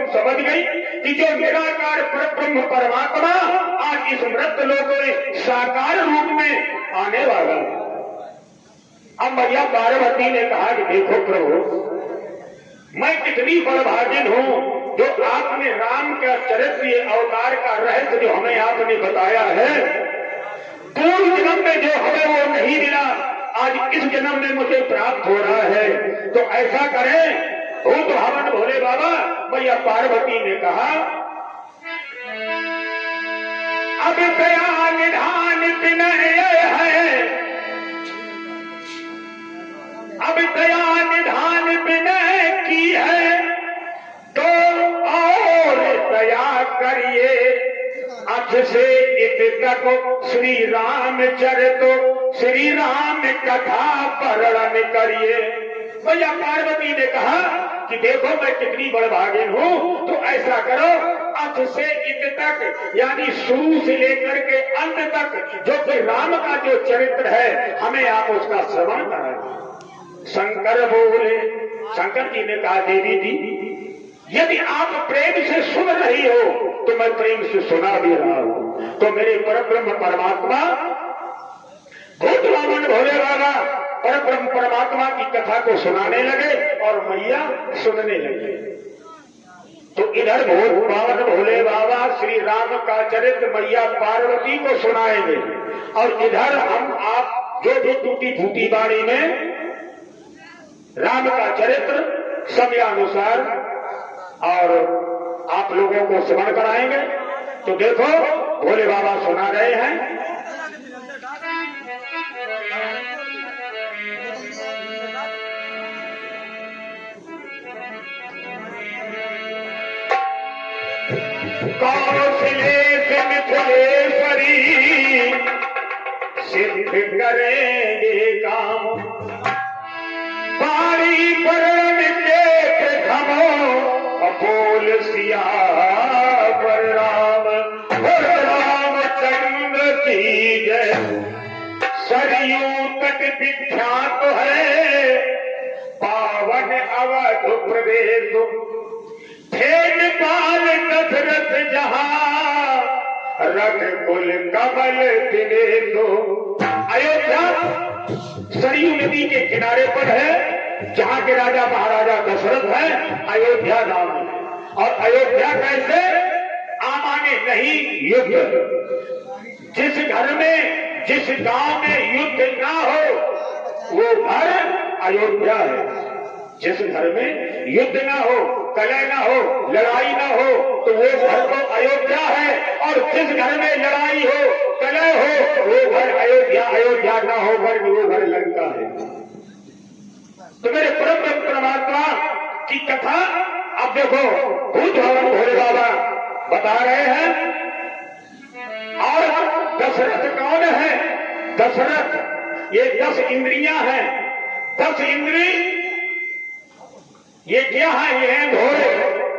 समझ गई कि जो निराकार परब्रह्म परमात्मा आज इस मृत लोक में साकार रूप में आने वाला है। अब मैया पार्वती ने कहा कि देखो प्रभु, मैं कितनी बड़भागिन हूं जो आपने राम का चरित्र अवतार का रहस्य जो हमें आपने बताया है, पूर्व जन्म में जो हमें वो नहीं मिला, आज इस जन्म में मुझे प्राप्त हो रहा है। तो ऐसा करें, भूत हवन भोले बाबा। मैया पार्वती ने कहा अब दया निधान विनय है, अब दया निधान विनय की है, तो और दया करिए। अथ से इत तक श्री राम चरितो श्री राम कथा वर्णन करिए। मैया पार्वती ने कहा कि देखो मैं कितनी बड़भागिन हूं, तो ऐसा करो अंत से इत तक यानी शुरू से लेकर के अंत तक जो कि राम का जो चरित्र है हमें आप उसका श्रवण कराएं। शंकर बोले, शंकर जी ने कहा देवी जी यदि आप प्रेम से सुन रही हो तो मैं प्रेम से सुना भी रहा हूं। तो मेरे परब्रह्म परमात्मा भूत वामन भोले बाबा परब्रह्म परमात्मा की कथा को सुनाने लगे और मैया सुनने लगे। तो इधर भूत वामन भोले बाबा श्री राम का चरित्र मैया पार्वती को सुनाएंगे और इधर हम आप जो भी टूटी फूटी बाणी में राम का चरित्र समयानुसार और आप लोगों को श्रवण कराएंगे। तो देखो भोले बाबा सुना रहे हैं। कौशलेश मिथिलेश्वरी सिद्ध करेंगे काम, पारी परण के प्रथमो बोल सिया पर राम रामचंद्र की जय। सरयू तट विख्यात है पावन अवध प्रदेश, फेन पाल दशरथ जहां रघ कुल कमल दिनेशो। अयोध्या सरयू नदी के किनारे पर है, जहां के राजा महाराजा दशरथ है, अयोध्या नाम है। और अयोध्या कैसे आमाने नहीं युद्ध। जिस घर में जिस गांव में युद्ध ना हो वो घर अयोध्या है। जिस घर में युद्ध ना हो, कलह ना हो, लड़ाई ना हो, तो वो घर तो अयोध्या है। और जिस घर में लड़ाई हो, कलह हो, वो घर अयोध्या अयोध्या ना हो घर वो घर लंका है। तो मेरे परम परमात्मा की कथा अब देखो भूत भवन भोले बाबा बता रहे हैं। और दशरथ कौन है? दशरथ ये 10 इंद्रियां हैं। 10 इंद्री ये क्या है? ये है घोड़े।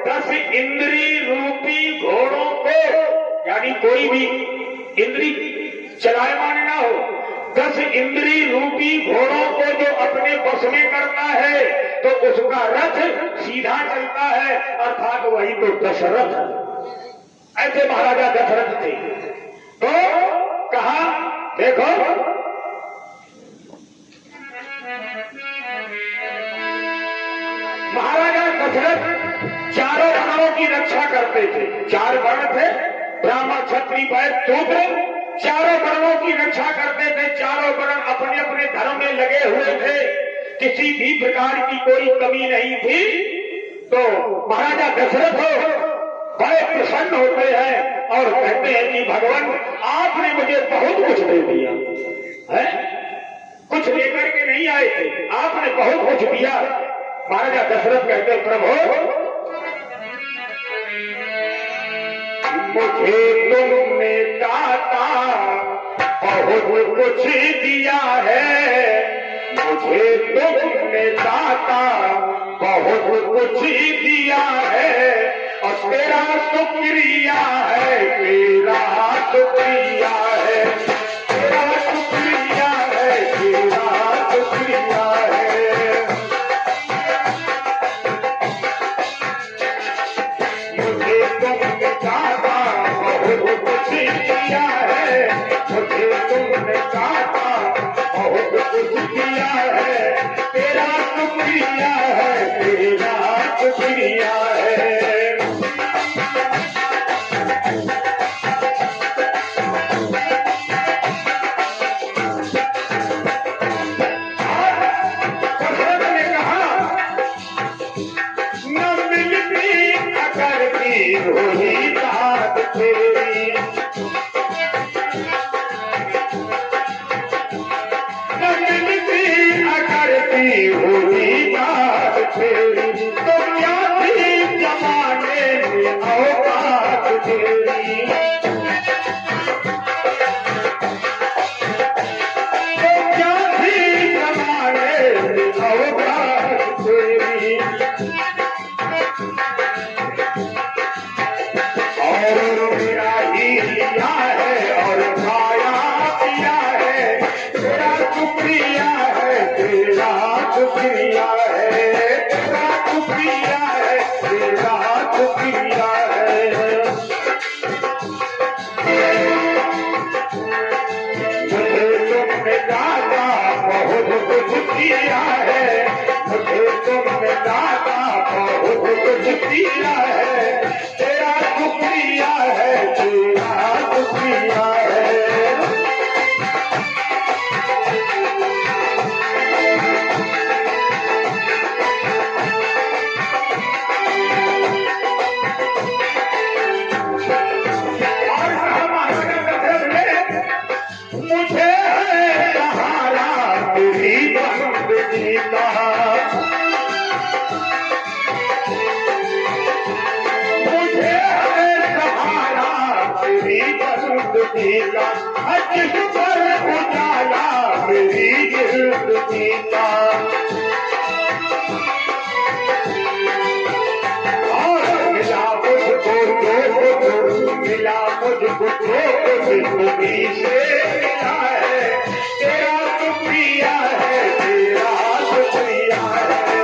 10 इंद्री रूपी घोड़ों को यानी कोई भी इंद्री चलायमान ना हो, 10 इंद्री रूपी घोड़ों को जो अपने बस में करता है तो उसका रथ सीधा चलता है, अर्थात वही तो दशरथ। ऐसे महाराजा दशरथ थे। तो कहा देखो महाराजा दशरथ चारों वर्णों की रक्षा करते थे। 4 वर्ण थे, ब्राह्मण क्षत्रिय वैश्य शूद्र, चारों वर्णों की रक्षा करते थे। चारों वर्ण अपने अपने धर्म में लगे हुए थे, किसी भी प्रकार की कोई कमी नहीं थी। तो महाराजा दशरथ बड़े प्रसन्न होते हैं और कहते हैं कि भगवान आपने मुझे बहुत कुछ दे दिया है, कुछ लेकर के नहीं आए थे, आपने बहुत कुछ दिया। महाराजा दशरथ कहते प्रभु मुझे तुमने दाता बहुत कुछ दिया है, मुझे तुमने दाता बहुत कुछ दिया है और तेरा शुक्रिया है, तेरा शुक्रिया है, तेरा शुक्रिया है, तेरा शुक्रिया है। मुझे तुमने दाता बहुत कुछ दिया है, मुझे तुमने दाता बहुत कुछ दिया है, तेरा शुक्रिया है, तेरा शुक्रिया है। होली बात तेरी मिलती अगरती होली बात तेरी, तो क्या थी जमाने में औकात तेरी, तो क्या थी जमाने में औकात तेरी। और मेरा ही लिया है और खाया पिया है, तेरा शुक्रिया है, तेरा शुक्रिया है, तेरा शुक्रिया है, तेरा शुक्रिया है। मुझे तुमने दाता बहुत कुछ दिया है, मुझे तुमने दाता बहुत कुछ दिया है, तेरा शुक्रिया है, तेरा शुक्रिया है। और मुझे है सहारा तेरी बंदगी का, मुझे है सहारा तेरी बंदगी का, जिस पर उजाला मेरी जिंदगी का। और मिला मुझको जो मिला मुझको जिंदगी से मिला है, तेरा शुक्रिया है, तेरा शुक्रिया है।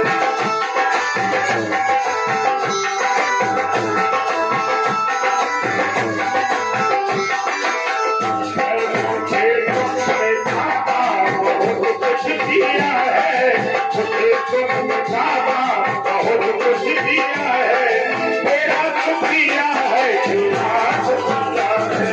मुझे तुमने दाता बहुत कुछ दिया है, मुझे तुमने दाता बहुत कुछ दिया है, तेरा शुक्रिया है, तेरा शुक्रिया है।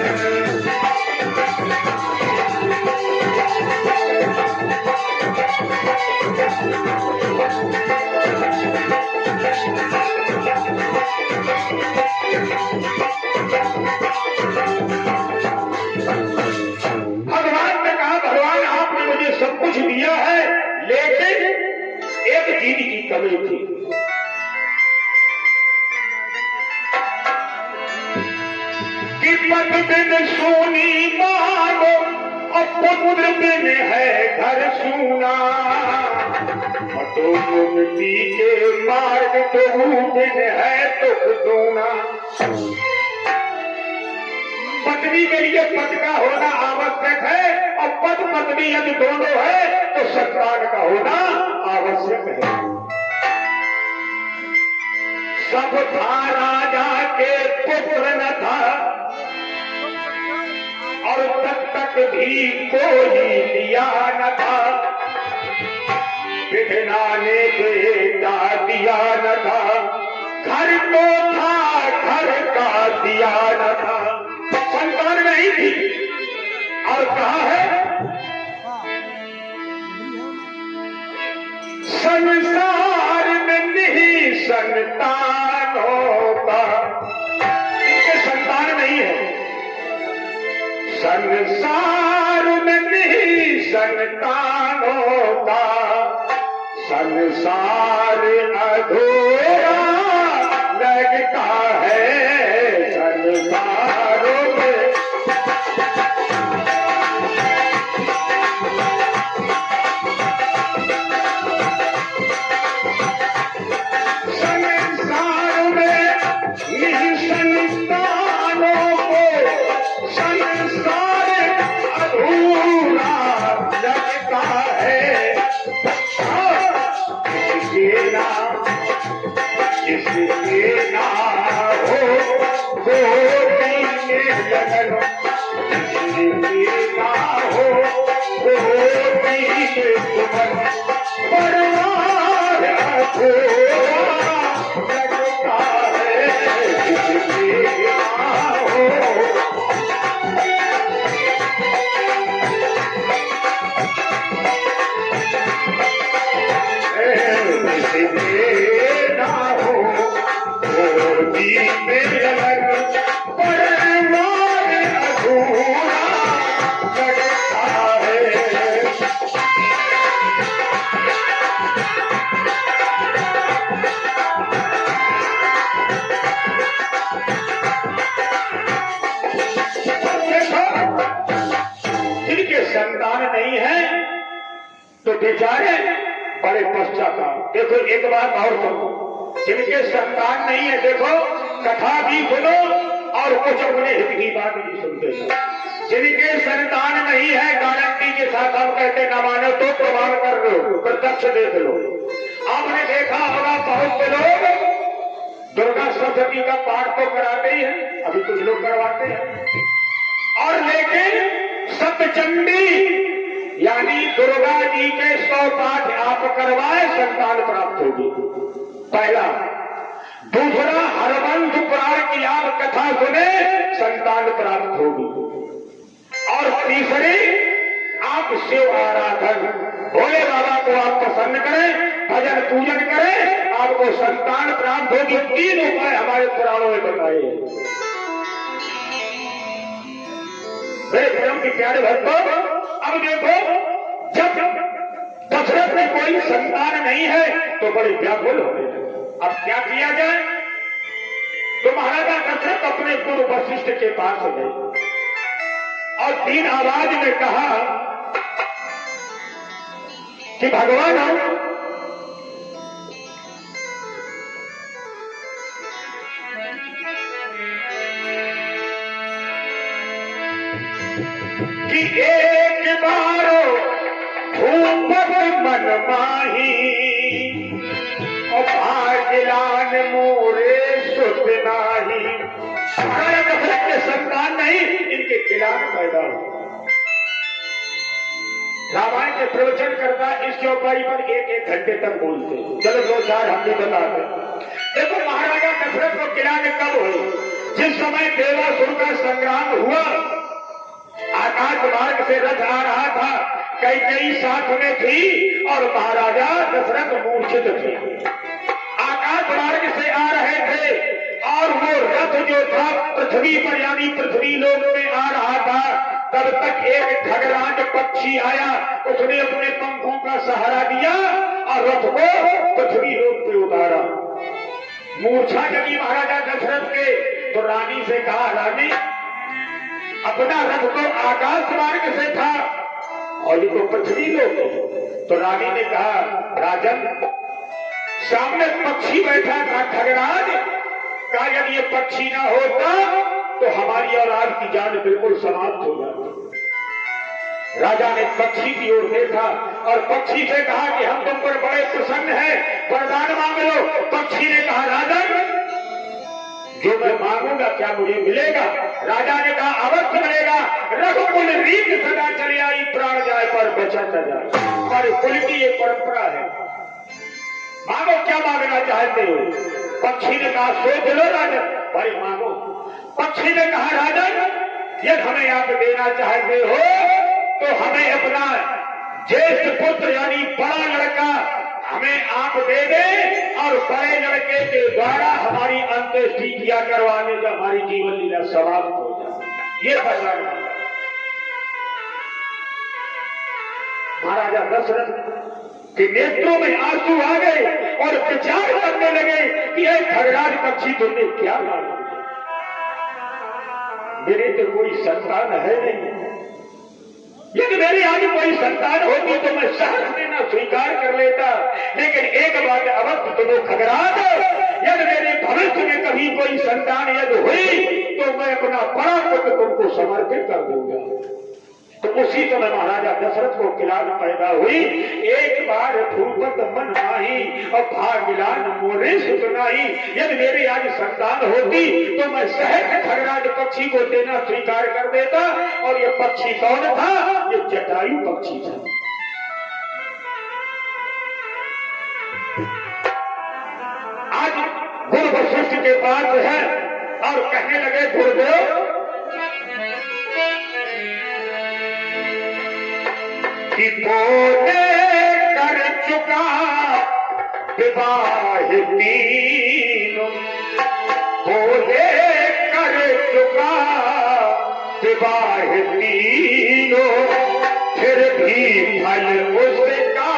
भगवान ने कहा, भगवान आपने मुझे सब कुछ दिया है, लेकिन एक चीज की कमी थी। कि पद बिन सोनी मानो और पुत्र बिन है घर सूना, तो मुक्ति के मार्ग तो बिन है दुख दूना। पत्नी के लिए पद का होना आवश्यक है, और पद पत्नी यदि दोनों है तो संतान का होना आवश्यक है। सब था राजा के पुत्र न था, और तब तक भी कोई लिया न था, विधना ने बेटा दिया न था, घर तो था घर का दिया न था, संतान नहीं थी। और कहा है संसार में नहीं संतान होता, इनके संतान नहीं है। संसार में नहीं संतान होता, संसार अधूरा लगता है संसारों में। संतान नहीं है तो बेचारे बड़े पश्चाताप। देखो एक बात और सुनो, जिनके संतान नहीं है देखो कथा भी सुनो और कुछ अपने हित की बात भी सुनते हो। जिनके संतान नहीं है गारंटी के साथ हम कहते न मानो तो प्रमाण कर लो, प्रत्यक्ष देख लो। आपने देखा होगा बहुत से लोग दुर्गा सप्तमी का पाठ तो कराते ही हैं, अभी कुछ लोग करवाते हैं, और लेकिन सप्तचंडी यानी दुर्गा जी के 100 पाठ आप करवाए संतान प्राप्त होगी, पहला। दूसरा, हरवंश पुराण की आप कथा सुने संतान प्राप्त होगी। और तीसरी, आप शिव आराधन भोले बाबा को आप प्रसन्न करें, भजन पूजन करें, आपको संतान प्राप्त होगी। 3 उपाय हमारे पुराणों में बताए हैं। मेरे धर्म के प्यारे भक्तों, अब देखो जब दशरथ में कोई संतान नहीं है तो बड़े व्याकुल हो गए। अब क्या किया जाए? तो महाराजा दशरथ अपने गुरु वशिष्ठ के पास गए और 3 आवाज में कहा कि भगवान कि एक बारो भूपत मन माही और भाग्यलान मोरे सुत नाही। दशरथ के संतान नहीं, इनके खिलाफ पैदा हो। रामायण के प्रवचन करता इस चौपाई पर 1-1 घंटे तक बोलते। चलो 2-4 हम भी बताते। देखो महाराजा दशरथ को खिलाने कब हुई? जिस समय देवासुर का संग्राम हुआ, आकाश मार्ग से रथ आ रहा था, कई साथ में थी और महाराजा दशरथ मूर्छित थे। आकाश मार्ग से आ रहे थे और वो रथ जो था पृथ्वी पर यानी पृथ्वी लोक में आ रहा था, तब तक एक खगराज पक्षी आया, उसने अपने पंखों का सहारा दिया और रथ को पृथ्वी लोक पे उतारा। मूर्छा जगी महाराजा दशरथ के, तो रानी से कहा, रानी अपना रथ तो आकाश मार्ग से था और ये तो पृथ्वी लोक है। तो रानी ने कहा, राजन सामने पक्षी बैठा था खगराज का, यदि ये पक्षी ना होता तो हमारी औलाद की जान बिल्कुल समाप्त हो जाती। राजा ने पक्षी की ओर देखा और पक्षी से कहा कि हम तुम पर बड़े प्रसन्न हैं, वरदान मांग लो। पक्षी ने कहा, राजन जो मैं मांगूंगा क्या मुझे मिलेगा? राजा ने कहा, अवश्य मिलेगा। रघुकुल रीत सदा चली आई, प्राण जाए पर बचा न जाए। हमारे कुल की ये परंपरा है। मांगो, क्या मांगना चाहते हो? पक्षी ने कहा, सोच लो राजन। भाई मांगो। पक्षी ने कहा, राजन यदि हमें आप देना चाहते हो तो हमें अपना ज्येष्ठ पुत्र यानी बड़ा लड़का हमें आप दे दे और बड़े लड़के के द्वारा हमारी अंत्येष्टि किया करवाने से हमारी जीवन लीला समाप्त हो जाए। ये वरदान महाराजा दशरथ के नेत्रों में आंसू आ गए और विचार करने लगे कि एक खगराज पक्षी तुमने क्या माना? मेरे तो कोई संतान है नहीं, यदि मेरी आज कोई संतान होती तो मैं सहर्ष देना स्वीकार कर लेता। लेकिन एक बात अवश्य तुम्हें खगराज, यदि मेरे भविष्य में कभी कोई संतान यदि हुई तो मैं अपना बड़ा पुत्र तुमको समर्पित कर दूंगा। तो उसी समय महाराजा दशरथ को खिलाफ पैदा हुई, एक बार भूपत मन माही और भाग्यलान मोरे सुत नाही। यदि मेरी आज संतान होती तो मैं सहज खगराज पक्षी को देना स्वीकार कर देता। और ये पक्षी कौन था? ये जटायु पक्षी था। वशिष्ठ के पास है और कहने लगे गुरुदेव कि बोले कर चुका विवाह तीनों, बोले कर चुका विवाह तीनों, फिर भी फल उसका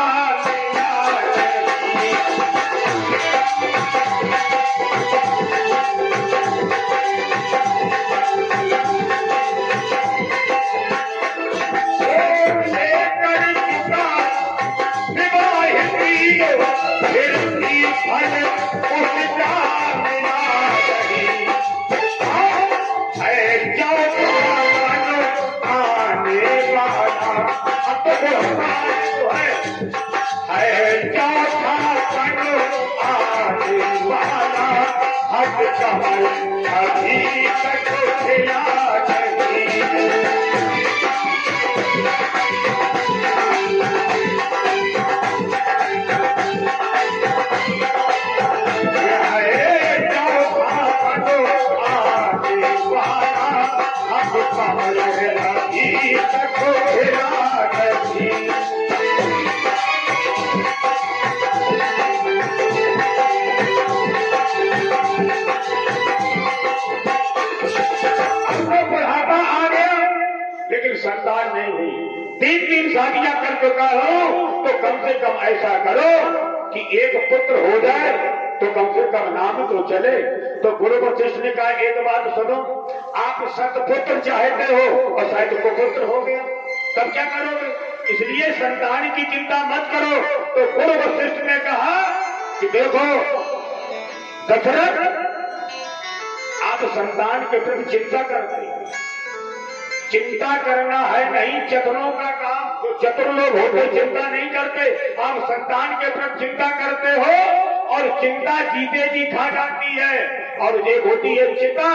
अभी तक खिला संतान नहीं हुई, 3 शादियां कर चुका हो, तो कम से कम ऐसा करो कि एक पुत्र हो जाए तो कम से कम नाम तो चले। तो गुरु वशिष्ठ ने कहा एक बात सुनो, आप सतपुत्र चाहते हो और शायद कुपुत्र हो गया, तब क्या करोगे? इसलिए संतान की चिंता मत करो। तो गुरु वशिष्ठ ने कहा कि देखो दशरथ, आप संतान के प्रति चिंता करते, चिंता करना है नहीं चतुरों का काम। जो चतुर लोग होते चिंता नहीं करते, आप संतान के प्रति चिंता करते हो और चिंता जीते जी खा जाती है। और ये होती है चिता,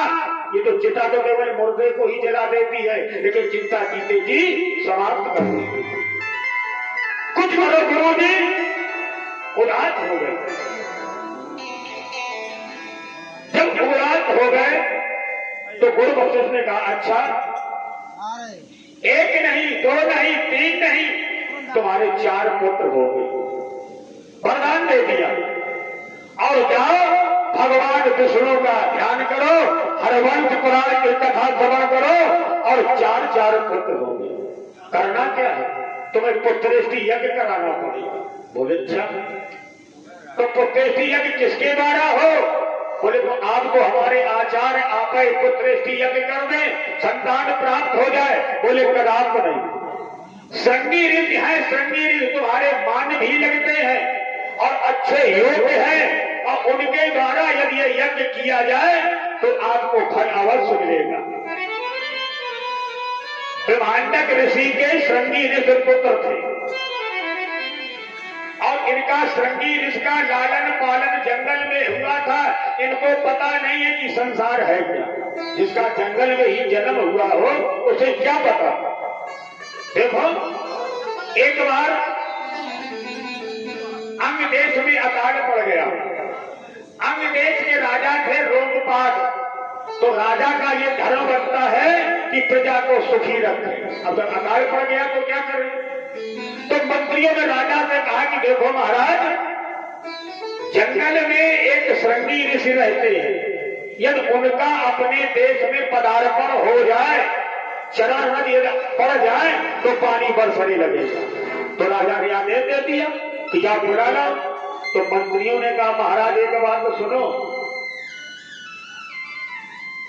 ये तो चिता तो केवल मुर्दे को ही जला देती है, लेकिन चिंता जीते जी समाप्त करती है। कुछ करो गुरु जी, उदास हो गए। जब उदास हो गए तो गुरु वशिष्ठ ने कहा अच्छा, एक नहीं, 2 नहीं, 3 नहीं, तुम्हारे 4 पुत्र हो गए, वरदान दे दिया। और जाओ भगवान विष्णु का ध्यान करो, हरवंश पुराण की कथा श्रवण करो और 4 पुत्र हो गए। करना क्या है? तुम्हें पुत्रेष्टि यज्ञ कराना पड़ेगा। बोले अच्छा, तो पुत्रेष्टि यज्ञ किसके द्वारा हो? बोले तो आपको हमारे आचार्य आप पुत्रेष्टि यज्ञ कर दें, संतान प्राप्त हो जाए। बोले कदाप नहीं, श्रृंगी ऋषि है, श्रृंगी ऋषि तुम्हारे मान भी लगते हैं और अच्छे योग्य हैं, और उनके द्वारा यदि ये यज्ञ किया जाए तो आपको फल अवश्य मिलेगा। ब्रह्मांडक ऋषि के श्रृंगी ऋषि पुत्र थे और इनका श्रृंगी ऋषि का लालन पालन जंगल में हुआ था। इनको पता नहीं है कि संसार है क्या। जिसका जंगल में ही जन्म हुआ हो उसे क्या पता। देखो एक बार अंग देश में अकाल पड़ गया। अंग देश के राजा थे रोमपाद। तो राजा का ये धर्म बनता है कि प्रजा को सुखी रखे। अब जब अकाल पड़ गया तो क्या करें? तो मंत्रियों ने राजा से कहा कि देखो महाराज, जंगल में एक श्रृंगी ऋषि रहते हैं, यदि उनका अपने देश में पदार्पण हो जाए, चरण पड़ जाए तो पानी बरसने लगेगा। तो राजा ने आदेश दे दिया कि जाओ बुला लाओ। तो मंत्रियों ने कहा महाराज एक बात तो सुनो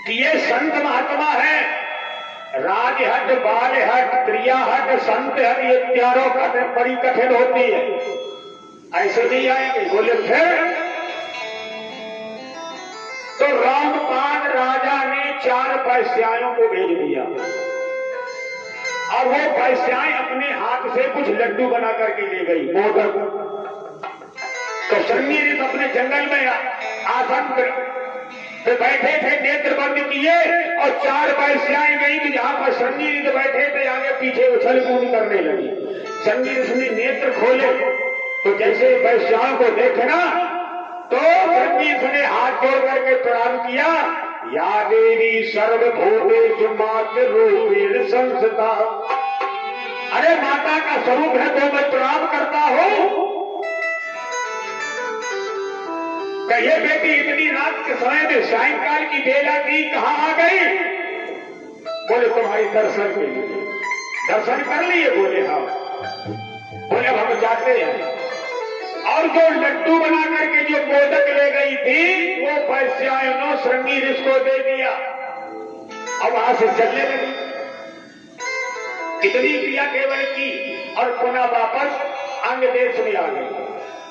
कि ये संत महात्मा है, राजहट, बालहट, क्रियाहट, संत हट, ये चारों कठिन बड़ी कठिन होती है, ऐसे नहीं आएंगे। बोले फिर? तो रामपाल राजा ने 4 वैश्याओं को भेज दिया और वो वैश्याएं अपने हाथ से कुछ लड्डू बना करके ले गई, मोदक। तो श्रृंगी ऋषि अपने जंगल में आसन पे बैठे थे, नेत्र बंद किए और 4 वैश्याएं गई कि जहां पर श्रृंगी ऋषि बैठे थे आगे पीछे उछल कूद करने लगी। श्रृंगी ऋषि ने नेत्र खोले तो जैसे वैश्याओं को देखना तो श्रृंगी ने हाथ जोड़ करके प्रणाम किया। या देवी सर्वभूतेषु मातृरूपेण संस्थिता। अरे माता का स्वरूप है तो मैं प्रणाम करता हूं। कहिए बेटी इतनी रात के समय में सायंकाल की बेला थी, कहां आ गई? बोले तुम्हारी दर्शन के लिए। दर्शन कर लिए? बोले हाँ। बोले हम जाते हैं। और जो लड्डू बना करके जो मोदक ले गई थी वो वैश्यायनों श्रृंगी ऋषि को दे दिया। अब वहां से चलने लगी। कितनी क्रिया केवल की और पुनः वापस अंग देश में आ गई।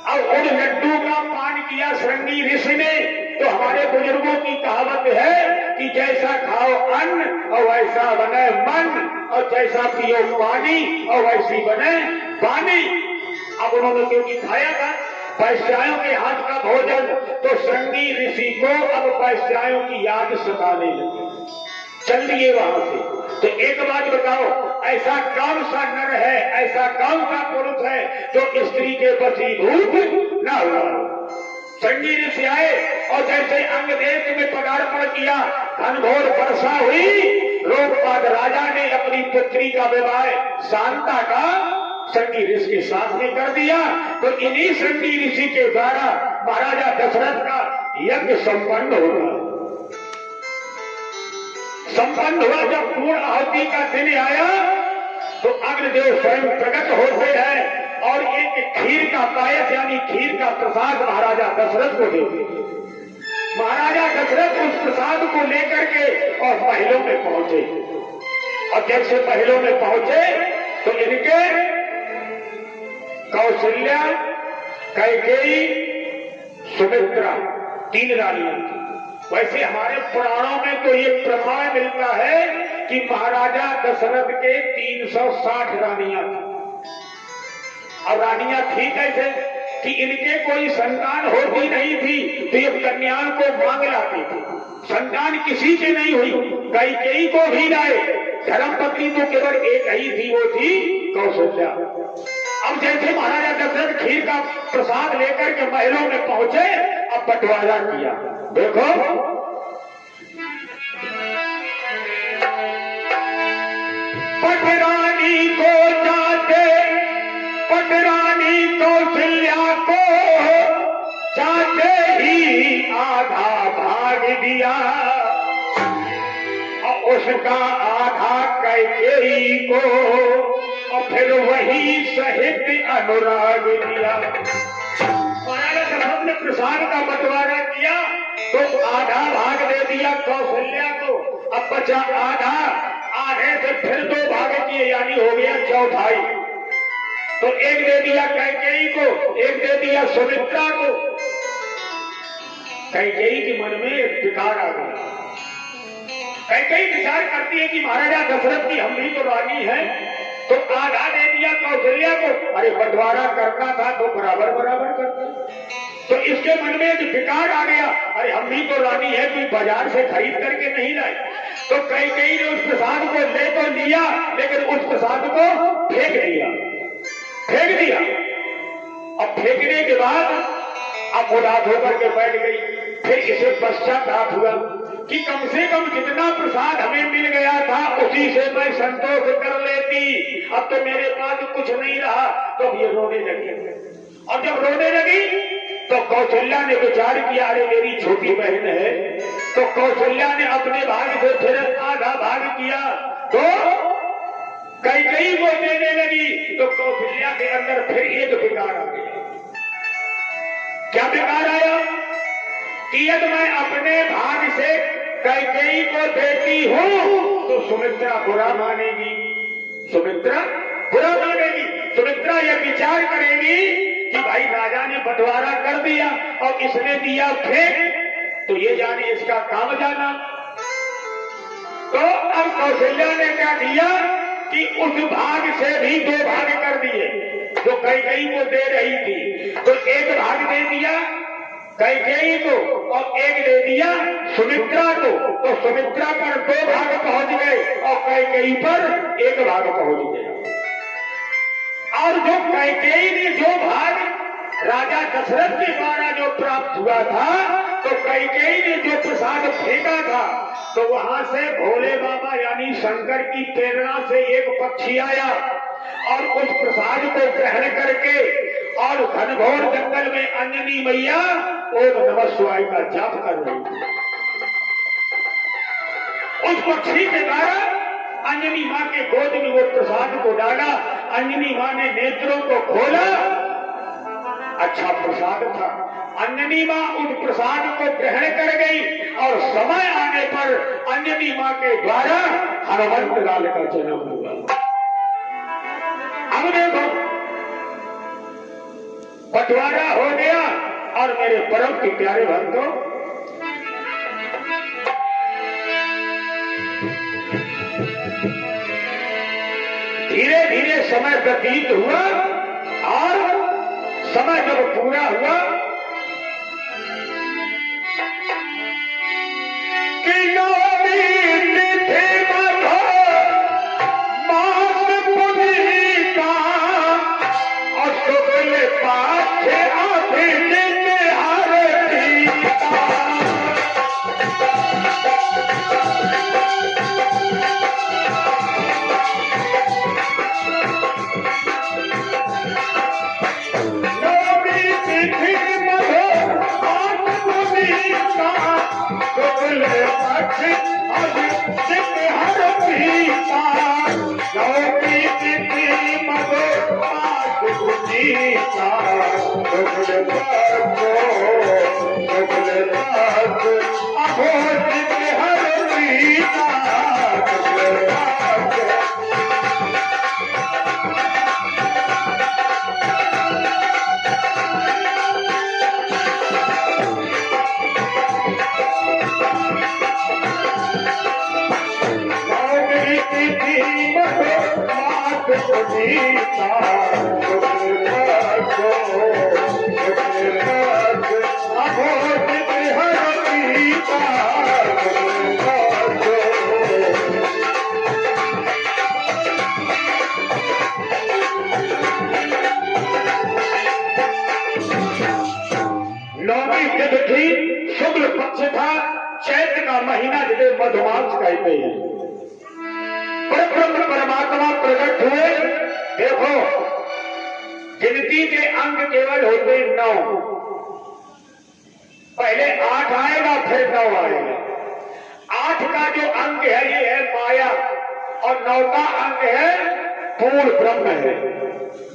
अब उन लड्डू का पान किया श्रृंगी ऋषि ने। तो हमारे बुजुर्गों की कहावत है कि जैसा खाओ अन्न और वैसा बने मन, और जैसा पियो पानी और वैसी बने वाणी। अब उन्होंने क्योंकि खाया था वैश्यायों के हाथ का भोजन, तो श्रृंगी ऋषि को अब वैश्यायों की याद सताने लगी। चल दिए वहां से। तो एक बात बताओ, ऐसा कौन सा नर है, ऐसा कौन सा पुरुष है जो स्त्री के वशीभूत न हुआ? श्रृंगी ऋषि आए और जैसे अंग देश में पदार्पण किया, घनघोर वर्षा हुई। लोकपाल राजा ने अपनी पुत्री का विवाह शांता का श्रृंगी ऋषि के साथ में कर दिया। तो इन्हीं श्रृंगी ऋषि के द्वारा महाराजा दशरथ का यज्ञ संपन्न हुआ। संपन्न हुआ। जब पूर्ण आहुति का दिन आया तो अग्निदेव स्वयं प्रकट होते हैं और एक खीर का पायस यानी खीर का प्रसाद महाराजा दशरथ को देते। महाराजा दशरथ उस प्रसाद को लेकर के और महलों में पहुंचे। और जैसे महलों में पहुंचे तो इनके कौशल्या, कैकेयी, सुमित्रा तीन रानियां थी। वैसे हमारे पुराणों में तो ये प्रमाण मिलता है कि महाराजा दशरथ के 360 रानियां थी। और रानियां थी कैसे कि इनके कोई संतान होती नहीं थी तो ये कन्याओं को मांग लाती थी। संतान किसी से नहीं हुई, कैकेयी को भी लाए। धर्मपत्नी तो केवल एक ही थी, वो थी कौशल्या। अब जैसे महाराजा दशरथ खीर का प्रसाद लेकर के महलों में पहुंचे, अब बंटवारा किया। देखो पटरानी को जाते, पटरानी कौशल्या को जाते ही आधा भाग दिया और उसका आधा कैकेयी को, और फिर वही सहित अनुराग दिया। महाराजा दशरथ ने प्रसाद का बंटवारा किया तो आधा भाग दे दिया कौशल्या को। अब बचा आधा, आधे से फिर दो भाग किए यानी हो गया चौथाई। तो एक दे दिया कैकेयी को, एक दे दिया सुमित्रा को। कैकेयी के मन में एक विकार आ गया। कैकेयी विचार करती है कि महाराजा दशरथ की हम भी तो रानी है, तो आधा दे दिया कौशल्या को। अरे बंटवारा करना था तो बराबर बराबर करता। तो इसके मन में एक विकार आ गया, अरे हम भी तो रानी है, कोई बाजार से खरीद करके नहीं लाए। तो कैकेयी ने उस प्रसाद को ले तो लिया, लेकिन उस प्रसाद को फेंक दिया। फेंक दिया। अब फेंकने के बाद अब उदास होकर के बैठ गई। फिर इसे पश्चाताप हुआ कि कम से कम जितना प्रसाद हमें मिल गया था उसी से मैं संतोष कर लेती। अब तो मेरे पास कुछ नहीं रहा। तो ये रोने लगी। और जब रोने लगी तो कौशल्या ने विचार किया, अरे मेरी छोटी बहन है। तो कौशल्या ने अपने भाग से फिर आधा भाग किया तो कैकेयी को देने लगी। तो कौशल्या के अंदर फिर एक विकार आ गया। क्या विकार आया कि यदि मैं अपने भाग से कैकेयी को देती हूं तो सुमित्रा बुरा मानेगी। सुमित्रा बुरा मानेगी। सुमित्रा यह विचार करेगी कि भाई राजा ने बंटवारा कर दिया और इसने दिया फेंक, तो ये जाने इसका काम जाना। तो अब कौशल्या ने क्या किया कि उस भाग से भी दो भाग कर दिए जो कैकेयी को दे रही थी। तो एक भाग दे दिया कैकेयी को और एक दे दिया सुमित्रा को। तो सुमित्रा पर दो भाग पहुंच गए और कैकेयी पर एक भाग पहुंच गया। और जो कैकेयी ने जो भाग राजा दशरथ के द्वारा जो प्राप्त हुआ था, तो कैकेयी ने जो प्रसाद फेंका था, तो वहां से भोले बाबा यानी शंकर की प्रेरणा से एक पक्षी आया और उस प्रसाद को ग्रहण करके और घनघोर जंगल में अंजनी मैया ओम नमः शिवाय का जाप कर रही थी। उस पक्षी के द्वारा अंजनी मां के गोद में वो प्रसाद को डाला। अंजनी मां ने नेत्रों को खोला, अच्छा प्रसाद था। अंजनी मां उस प्रसाद को ग्रहण कर गई और समय आने पर अंजनी मां के द्वारा हनुमंत लाल का जन्म हुआ। अब देखो बंटवारा हो गया और मेरे परम के प्यारे भक्तों, धीरे धीरे समय व्यतीत हुआ और समय जब पूरा हुआ कि शुक्ल पक्ष था, चैत्र का महीना जिसे मधुमास कहते हैं। परब्रह्म परमात्मा प्रकट हुए। देखो गिनती के अंग केवल होते 9, पहले 8 आएगा फिर 9 आएगा। 8 का जो अंग है ये है माया और 9 का अंग है पूर्ण ब्रह्म है।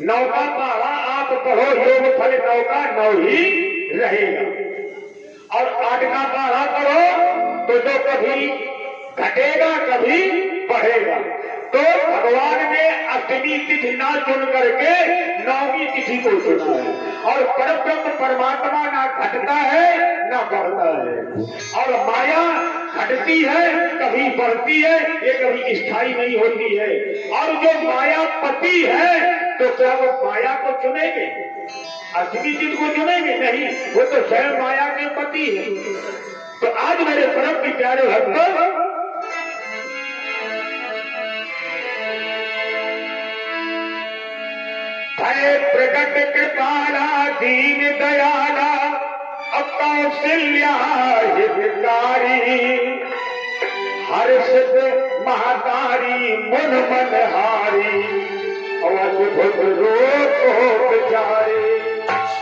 9 का पढ़ा आप पढ़ो, योग फल 9 का 9 ही रहेगा और 8 का पढ़ा करो तो जो कभी घटेगा कभी बढ़ेगा। तो भगवान ने अष्टमी तिथि ना चुन करके 9वीं तिथि को चुना है और परब्रह्म परमात्मा ना घटता है ना बढ़ता है और माया घटती है कभी बढ़ती है, ये कभी स्थायी नहीं होती है। और जो माया पति है तो क्या वो माया को चुनेंगे, अष्टमी तिथि को चुनेंगे? नहीं, वो तो स्वयं माया के पति है। तो आज मेरे परम के प्यारे भक्तों, भय प्रकट कृपाला दीन दयाला कौशल्या हितकारी हर्षित महातारी मुन मनहारी अद्भुत रूप हो बिचारे।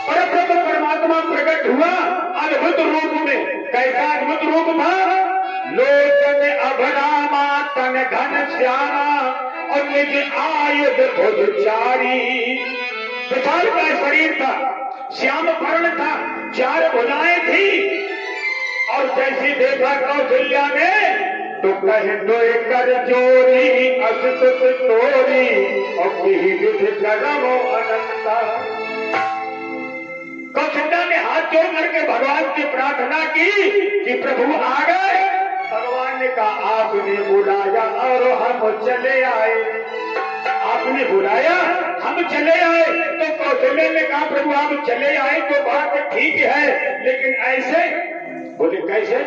परब्रह्म परमात्मा प्रकट हुआ अद्भुत रूप में। कैसा अद्भुत रूप था? लोचन अभरामा तन घन श्यामा और निज आयुध भुजचारी। विशाल का शरीर था, श्याम वर्ण था, 4 भुजाएं थी और जैसी देखा कौशल्या ने तो कहे तो कर जोरी असुत तोरी और विधि करमो अनंता। कौशल्या ने हाथ जोड़ करके भगवान से प्रार्थना की कि प्रभु आ गए। भगवान ने कहा आपने बुलाया और हम चले आए। आपने बुलाया हम चले आए। तो कौशल्या ने कहा प्रभु आप चले आए तो बात ठीक है, लेकिन ऐसे? बोले कैसे?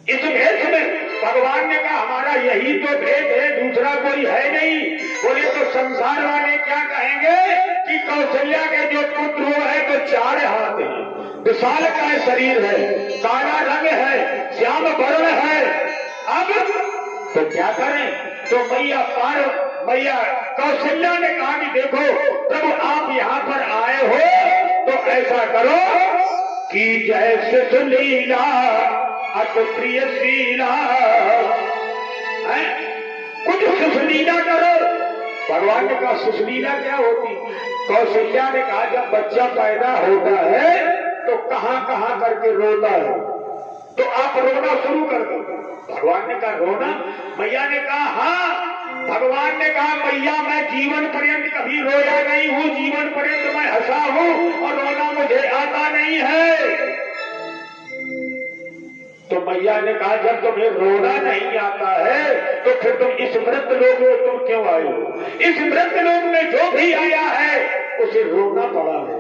इस भेद में? भगवान ने कहा हमारा यही तो भेद है, दूसरा कोई है नहीं। बोले तो संसार वाले क्या कहेंगे कि कौशल्या के जो पुत्र हुआ है तो विशाल का शरीर है, काला रंग है, श्याम वर्ण है। अब तो क्या करें? तो मैया कौशल्या ने कहा कि देखो प्रभु आप यहाँ पर आए हो तो ऐसा करो कि जैसे सुलीला अत प्रिय शीला, कुछ सुशीला करो। भगवान ने कहा सुशीला क्या होती? कौशल्या ने कहा जब बच्चा पैदा होता है तो कहां कहां करके रोता है, तो आप रोना शुरू कर दो। भगवान ने कहा रोना? मैया ने कहा हाँ। भगवान ने कहा मैया मैं जीवन पर्यंत कभी रोया नहीं हूँ, जीवन पर्यंत मैं हंसा हूँ और रोना मुझे आता नहीं है। तो मैया ने कहा जब तुम्हें रोना नहीं आता है तो फिर तुम इस मृत लोक में तुम क्यों आए हो? इस मृत लोक में जो भी आया है उसे रोना पड़ा है,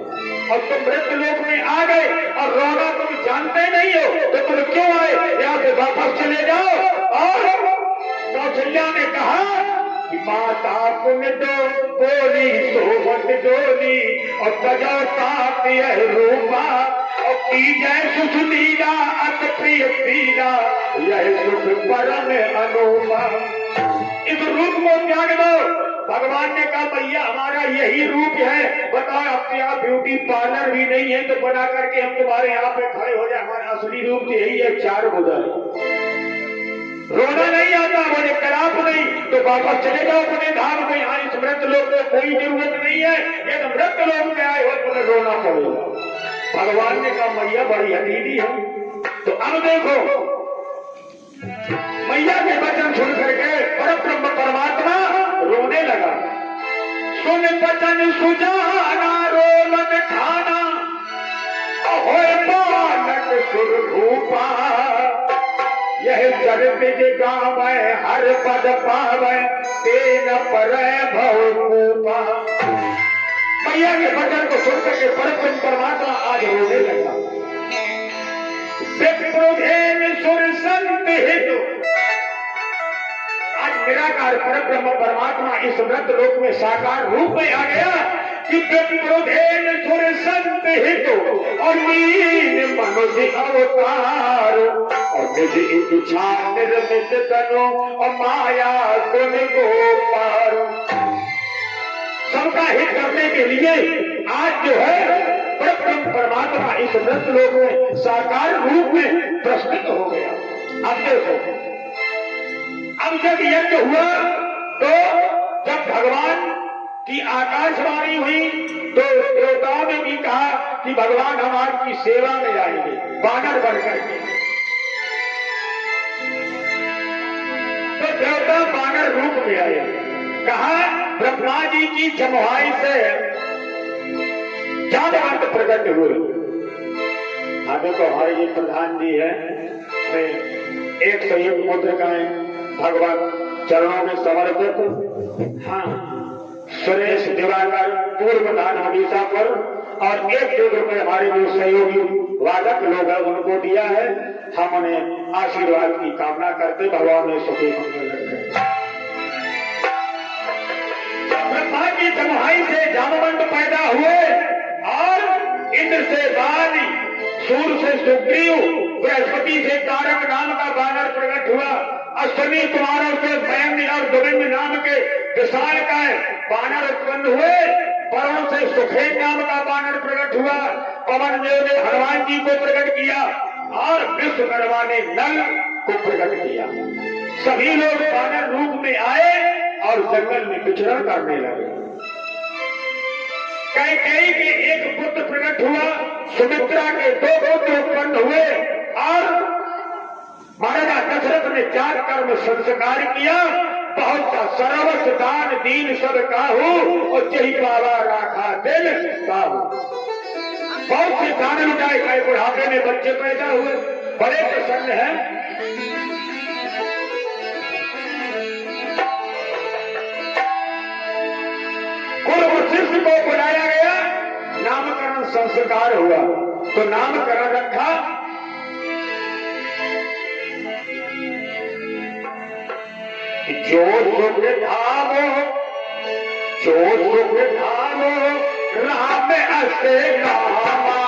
और तुम मृत लोक में आ गए और रोना तुम जानते नहीं हो तो तुम क्यों आए? यहाँ से वापस चले जाओ। और कौशल्या ने कहा कि माता पुन दो बोली सोवत डोली और सजौता यह रूपा और की जय सुशीला अत प्रिय पीला यह सुख परम अनुपा। इस रूप को त्याग दो। भगवान ने कहा भैया हमारा यही रूप है, बताओ आपके यहाँ ब्यूटी पार्लर भी नहीं है तो बना करके हम तुम्हारे यहाँ पे खड़े हो जाए। हमारा असली रूप तो यही है, चार बुझाए। रोना नहीं आता, बोले कराप नहीं तो वापस चले जाओ अपने धाम में। यहाँ इस मृत लोक में कोई जरूरत नहीं है, ये तो मृत लोक में आए हो तुम्हें रोना पड़ेगा। भगवान ने कहा मैया बड़ी हठीली है। तो अब देखो मैया के वचन सुन करके परब्रह्म परमात्मा रोने लगा। सुन वचन सुजाना रोलन ठाना होए बालक सुरभूपा यह चरित गावे हर पद पावे तेन पर भवकूपा। मैया के वचन को सुन करके परब्रह्म परमात्मा आज रोने लगा। विप्रोधेन सुर संत हितु, आज निराकार परब्रह्म परमात्मा इस मृत लोक में साकार रूप में आ गया कि विप्रोधेन सुर संत हितु और मीन मनुष्य अवतार और निज इच्छा निर्मित तनो और माया गुण गोपार। सबका हित करने के लिए आज जो है परब्रह्म परमात्मा इस मृत लोक में साकार रूप में प्रस्तुत हो गया। अब देखो अब जब यज्ञ हुआ तो जब भगवान की आकाशवाणी हुई तो देवताओं ने भी कहा कि भगवान हम आपकी सेवा में आएंगे बानर बनकर के। तो देवता बानर रूप में आए। कहा ब्रह्मा जी की जमुआई से जामवंत प्रकट हुए। हाँ देखो हमारे ये प्रधान जी है, 101 मुद्रिकाएं भगवान चरणों में समर्पित। हाँ सुरेश दिवाकर पूर्व दान हमेशा पर और 1-2 रुपए हमारे जो सहयोगी वादक लोग हैं उनको दिया है। हम उन्हें आशीर्वाद की कामना करते भगवान ने सुखी मंगल रखे। ब्रह्मा की जमुआई से जामवंत पैदा हुए और इंद्र से वाली, सूर्य से सुग्रीव, बृहस्पति से तारक नाम का बानर प्रकट हुआ। अश्विनी कुमारों से भयंकर और गोविंद नाम के विशाल का बानर उत्पन्न हुए। वरुण से सुखेन नाम का बानर प्रकट हुआ। पवन देव ने हनुमान जी को प्रकट किया और विश्वकर्मा ने नल को प्रकट किया। सभी लोग बानर रूप में आए और जंगल में विचरण करने लगे। कैकेयी के एक पुत्र प्रकट हुआ, सुमित्रा के 2 पुत्र उत्पन्न हुए और महाराजा दशरथ ने 4 कर्म संस्कार किया। बहुत सा सर्वस्व दान दीन सब काहू और जही पावा राखा दिल काहू। बहुत से दान लुटाए गए, बुढ़ापे में बच्चे पैदा हुए, बड़े प्रसन्न हैं। गुरु वशिष्ठ को बुलाया गया, नामकरण संस्कार हुआ तो नामकरण रखा जो सुख धामो राम असे नामा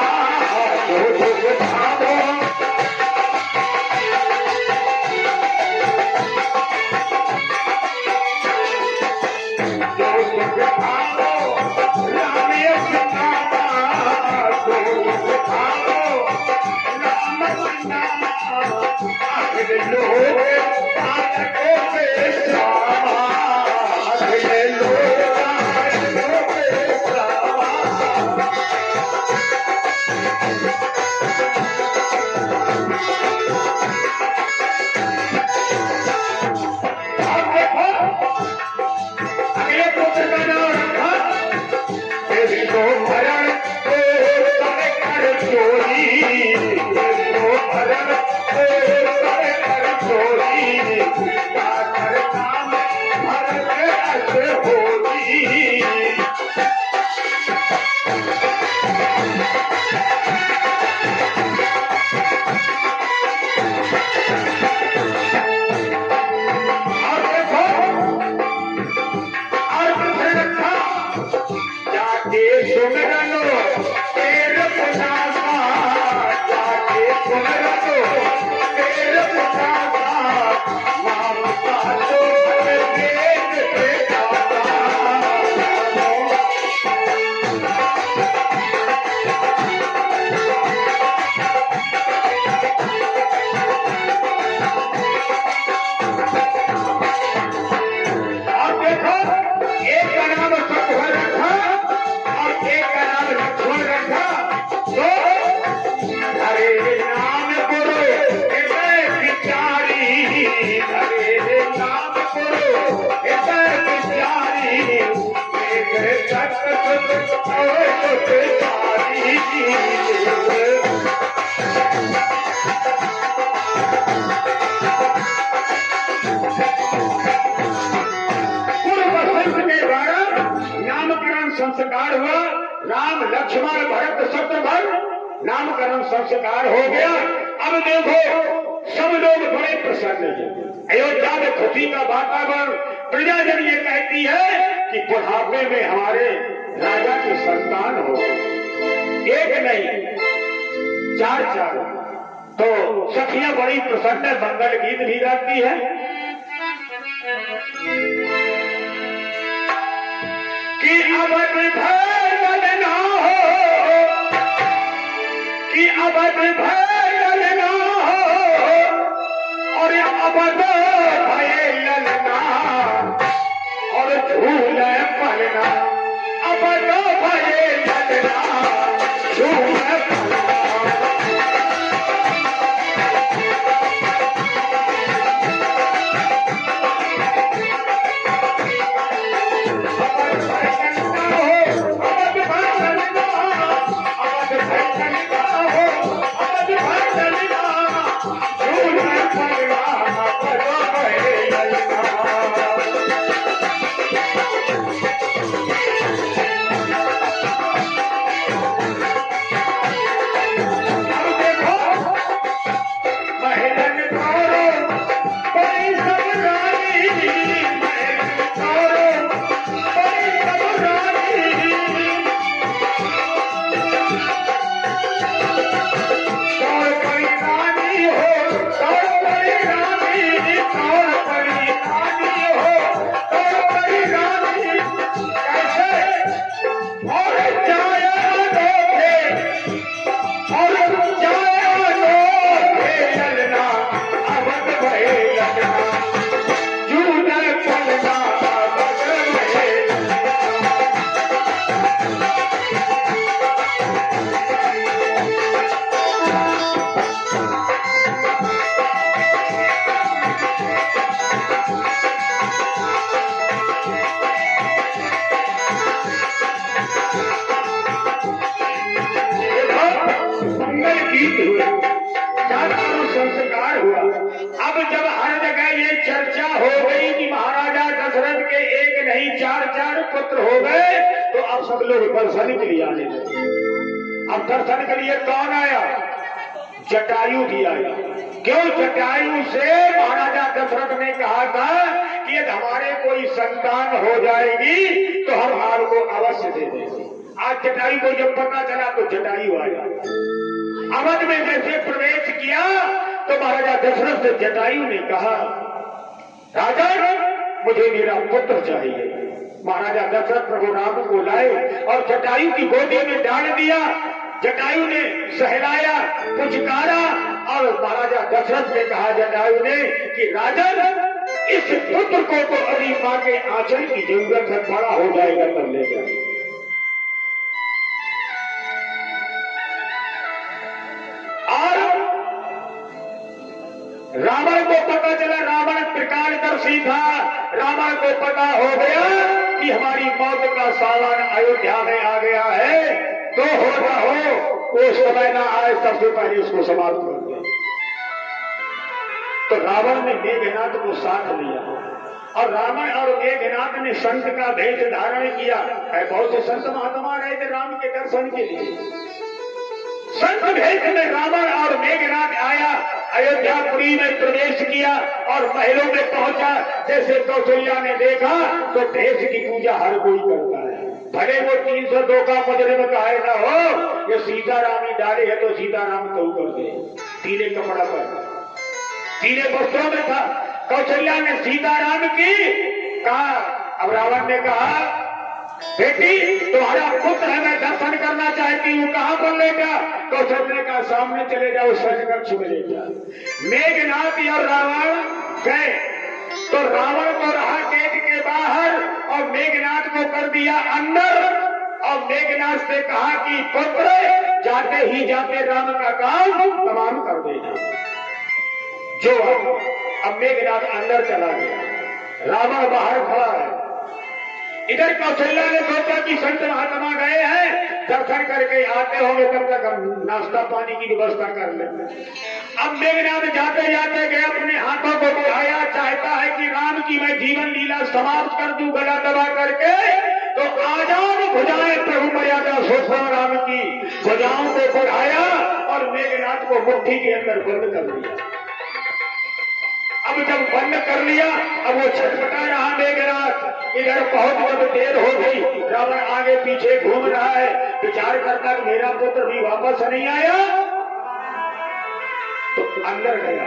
संस्कार हुआ, राम लक्ष्मण भरत शत्रुघ्न नामकरण संस्कार हो गया। अब देखो सब लोग बड़े प्रसन्न हैं, अयोध्या में खुशी का वातावरण। प्रजाजन ये कहती है कि बुढ़ापे में हमारे राजा की संतान हो, एक नहीं चार चार। तो सखियां बड़ी प्रसन्न मंगल गीत भी गाती है कि अवध भय ना हो, कि अवध भय ना हो, और अवध भय ललना और झूले पलना, अवध भय ललना झूले पलना। संस्कार हुआ। अब जब हर जगह ये चर्चा हो गई कि महाराजा दशरथ के एक नहीं चार चार पुत्र हो गए, तो अब सब लोग दर्शन के लिए आने लगे। अब दर्शन के लिए कौन आया? जटायु भी आया। क्यों? जटायु से महाराजा दशरथ ने कहा था कि यदि हमारे कोई संतान हो जाएगी तो हम आपको अवश्य दे देंगे। आज जटायु को जब पता चला तो जटायु आया। अवध में जैसे प्रवेश किया तो महाराजा दशरथ से जटायु ने कहा, राजा मुझे मेरा पुत्र चाहिए। महाराजा दशरथ प्रभु राम को लाए और जटायु की गोदी में डाल दिया। जटायु ने सहलाया, पुचकारा और महाराजा दशरथ ने कहा जटायु ने कि राजन, इस पुत्र को तो अभी मां के आंचल की जरूरत है, बड़ा हो जाएगा तब ले जाए। और रावण को पता चला, रावण त्रिकालदर्शी था, रावण को पता हो गया कि हमारी मौत का सावन अयोध्या में आ गया है, तो हो ना हो वो समय ना आए सबसे पहले उसको समाप्त कर दिया। तो रावण ने मेघनाथ को साथ लिया और रावण और मेघनाथ ने संत का भेष धारण किया। बहुत से संत महात्मा रहे थे राम के दर्शन के लिए। संत भेष में रावण और मेघनाथ आया, अयोध्यापुरी में प्रवेश किया और महलों में पहुंचा। जैसे कौशल्या ने देखा तो भेष की पूजा हर कोई करता है, भले वो 302 का मुजरिम कहे ना हो, ये सीताराम ही डाले है तो सीताराम तो कर दे। पीले कपड़ा पर, पीले वस्त्रों में था। कौशल्या ने सीताराम की कहा। अब रावण ने कहा, बेटी तुम्हारा पुत्र है, मैं दर्शन करना चाहती हूँ, कहाँ पर ले जा? कौशल्या ने कहा, सामने चले जाओ, सच कक्ष में ले जा। मेघनाथ और रावण गए तो रावण को रहा गेट के बाहर और मेघनाथ को कर दिया अंदर। और मेघनाथ से कहा कि पुत्र जाते ही जाते राम का काम तमाम कर देना। जो अब मेघनाथ अंदर चला गया, रावण बाहर खड़ा है। इधर कौशल्या ने सोचा कि संत महात्मा गए हैं, दर्शन करके आते होंगे, तब तक हम नाश्ता पानी की व्यवस्था कर लेंगे। अब मेघनाथ जाते जाते गए, अपने हाथों को बढ़ाया, चाहता है कि राम की मैं जीवन लीला समाप्त कर दूं गला दबा करके। तो आजाद भुजाएं प्रभु मर्यादा सोचो राम की भुजाओं को बढ़ाया और मेघनाथ को मुट्ठी के अंदर बंद कर दिया। अब जब बंद कर लिया, अब वो छटपटा रहा मेघनाथ। इधर बहुत जब देर हो गई, रावण आगे पीछे घूम रहा है, विचार करता कि मेरा पुत्र भी वापस नहीं आया। तो अंदर गया,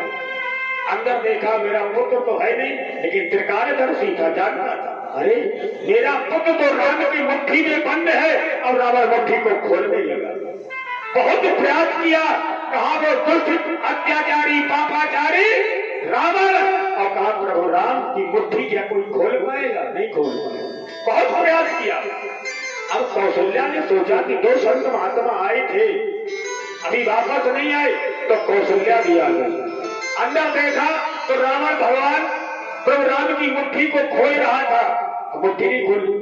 अंदर देखा मेरा पुत्र तो है नहीं, लेकिन त्रिकालदर्शी था, जानता था, अरे मेरा पुत्र तो राम की मुट्ठी में बंद है। अब रावण मुट्ठी को खोलने लगा, बहुत प्रयास किया, कहा वो दुष्ट अत्याचारी पापाचारी रावण, और कहा प्रभु राम की मुट्ठी क्या कोई खोल पाएगा? नहीं खोल पाएगा। बहुत प्रयास किया। अब कौशल्या ने सोचा कि दो संत महात्मा आए थे, अभी वापस नहीं आए, तो कौशल्या भी आ गई। अंदर देखा तो रावण भगवान प्रभु राम की मुट्ठी को खोल रहा था, मुट्ठी नहीं खोली।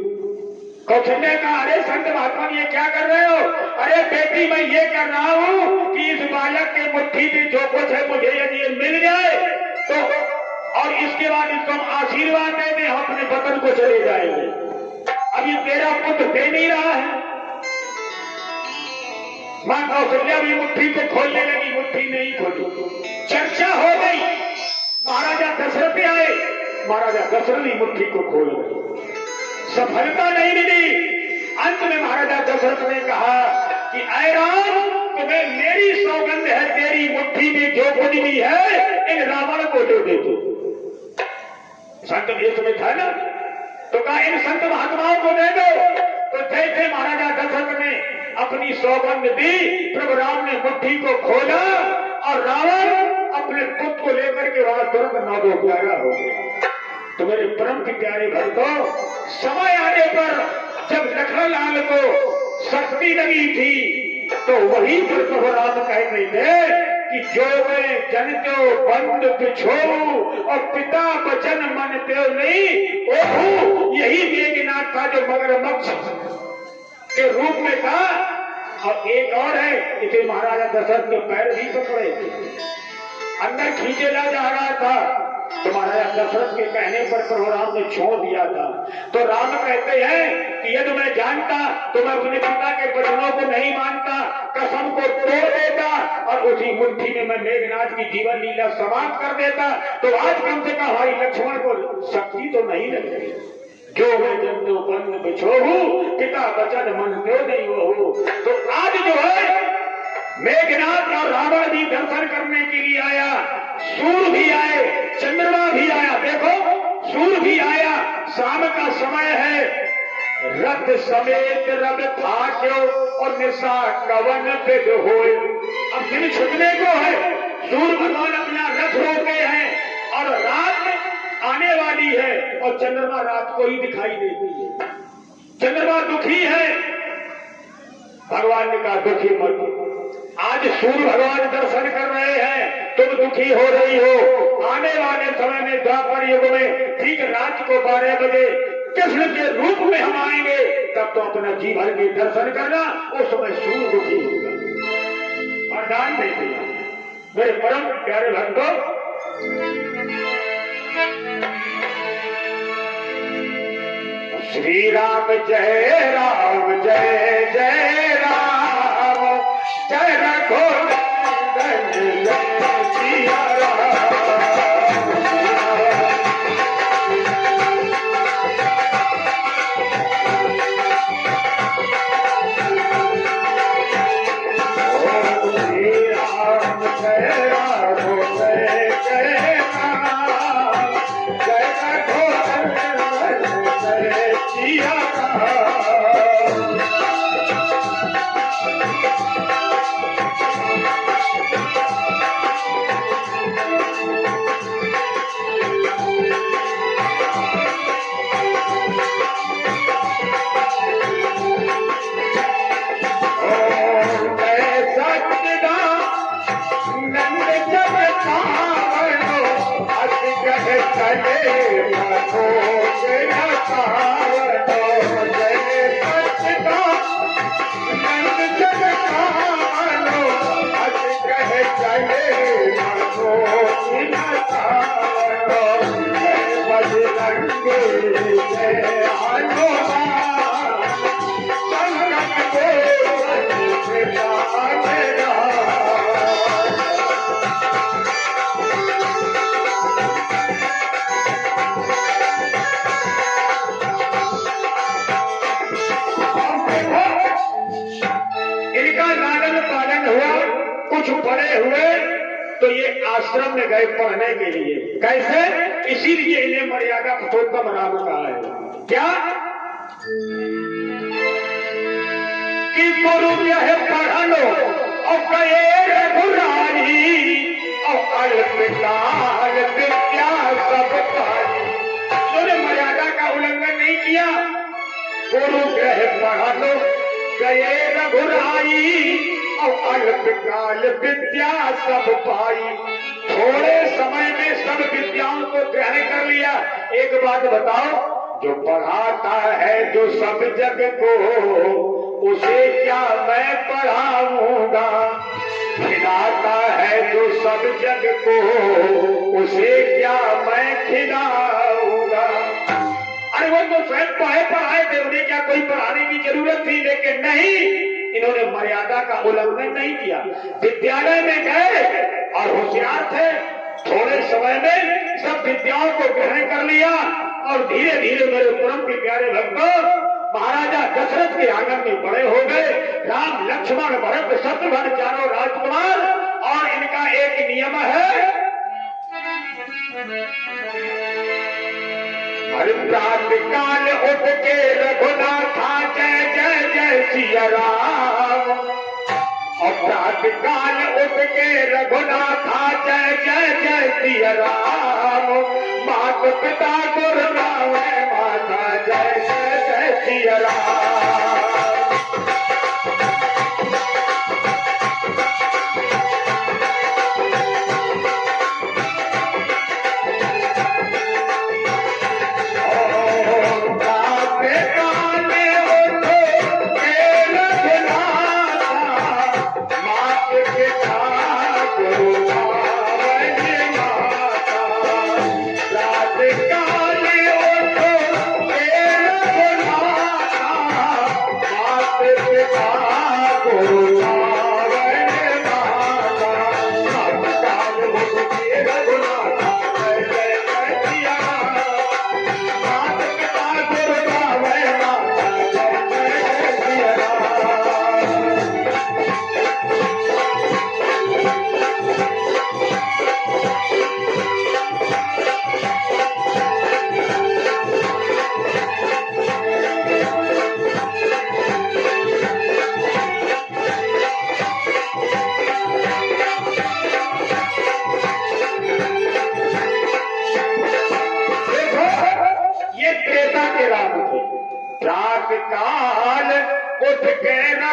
कौशल्या का, अरे संत महात्मा ये क्या कर रहे हो? अरे बेटी मैं ये कर रहा हूँ कि इस बालक के मुट्ठी में जो कुछ है मुझे यदि ये मिल जाए तो, और इसके बाद इसको हम आशीर्वाद दे दें, हम अपने वतन को चले जाएंगे। अब ये तेरा पुत्र दे नहीं रहा है। मां कौशल्या भी मुट्ठी को खोलने लगी, मुट्ठी नहीं खोली। चर्चा हो गई, महाराजा दशरथ आए, महाराजा दशरथ ही मुट्ठी को खोल गए, सफलता नहीं मिली। अंत में महाराजा दशरथ ने कहा कि ऐ राम, तुम्हें मेरी सौगंध है, तेरी मुट्ठी में जो कुछ भी है इन रावण को दे दे। दो संत देश में था ना, तो कहा इन संत महात्माओं को दे दो। तो जैसे महाराजा दशरथ ने अपनी सौगंध दी, प्रभु राम ने मुट्ठी को खोला और रावण अपने पुत्र को लेकर के वहां तुरंत नादो प्यारा हो गया। तो मेरे परम के प्यारे भक्तों, समय आने पर जब लखनलाल को शक्ति लगी थी तो वही पर प्रभु राम कह रहे थे कि जो मैं जनत्यो बंद बिछोऊ और पिता वचन मनत्यो नहीं, ओहो यही मेघनाथ था जो मगरमच्छ के रूप में था। और एक और है, इसे महाराजा दशरथ के पैर भी पकड़े थे, अंदर खींचे ला जा रहा था, तो महाराजा दशरथ के कहने पर प्रभु राम ने छोड़ दिया था। तो राम कहते हैं कि यदि मैं जानता तो मैं अपने पिता के वचनों को नहीं मानता, कसम को तोड़ देता और उसी मुट्ठी में मैं मेघनाथ की जीवन लीला समाप्त कर देता। तो आज कम से कम भाई लक्ष्मण को शक्ति तो नहीं लगती। जो मैं जंतु बंद बिछोहू, पिता वचन मन क्यों नहीं हो। तो आज जो है मेघनाथ और रावण भी दर्शन करने के लिए आया, सूर्य भी आए, चंद्रमा भी आया। देखो सूर्य भी आया, शाम का समय है। रथ समेत रब था क्यों और निशा कवन विद होए। अब दिन छुटने को है, सूर्य भगवान अपना रथ रोके हैं और रात आने वाली है और चंद्रमा रात को ही दिखाई देती है। चंद्रमा दुखी है, भगवान ने कहा दुखी मत। आज सूर्य भगवान दर्शन कर रहे हैं, तुम दुखी हो रही हो। आने वाले समय में द्वापर युग में ठीक रात को 12 बजे कृष्ण के रूप में हम आएंगे, तब तो अपना जीवन के दर्शन करना। उस समय सूर्य दुखी होगा। वरदान दे दिया मेरे परम प्यारे भक्तों। श्री राम जय राम जय जय राम, जय रघुनंदन जय सिया राम। तो ये आश्रम में गए पढ़ने के लिए। कैसे? इसीलिए इन्हें मर्यादा पुरुषोत्तम राम कहा है। क्या कि गुरु यह पढ़नो और गए रघुराई और अल्पकाल विद्या सब पाई। उन्होंने मर्यादा का उल्लंघन नहीं किया। गुरु यह पढ़नो गए रघुराई और अल्पकाल विद्या सब पाई। थोड़े समय में सब विद्याओं को ग्रहण कर लिया। एक बात बताओ, जो पढ़ाता है जो सब जग को, उसे क्या मैं पढ़ाऊंगा? खिलाता है जो सब जग को, उसे क्या मैं खिलाऊंगा? अरे वो तो स्वयं पढ़ाए थे, उन्हें क्या कोई पढ़ाने की जरूरत थी? लेकिन नहीं, इन्होंने मर्यादा का उल्लंघन नहीं किया। विद्यालय में गए और होशियार थे। थोड़े समय में सब विद्याओं को ग्रहण कर लिया और धीरे धीरे मेरे परम के प्यारे भक्तों महाराजा दशरथ के आंगन में बड़े हो गए। राम लक्ष्मण भरत शत्रुघ्न चारों राजकुमार। और इनका एक नियम है, हर प्रात काल उठ के रघुनाथा जय जय जय सिया राम। और प्रात काल उठ के रघुनाथा जय जय जय सिया राम। मात पिता गुरु राम माता जय जय जय सिया राम।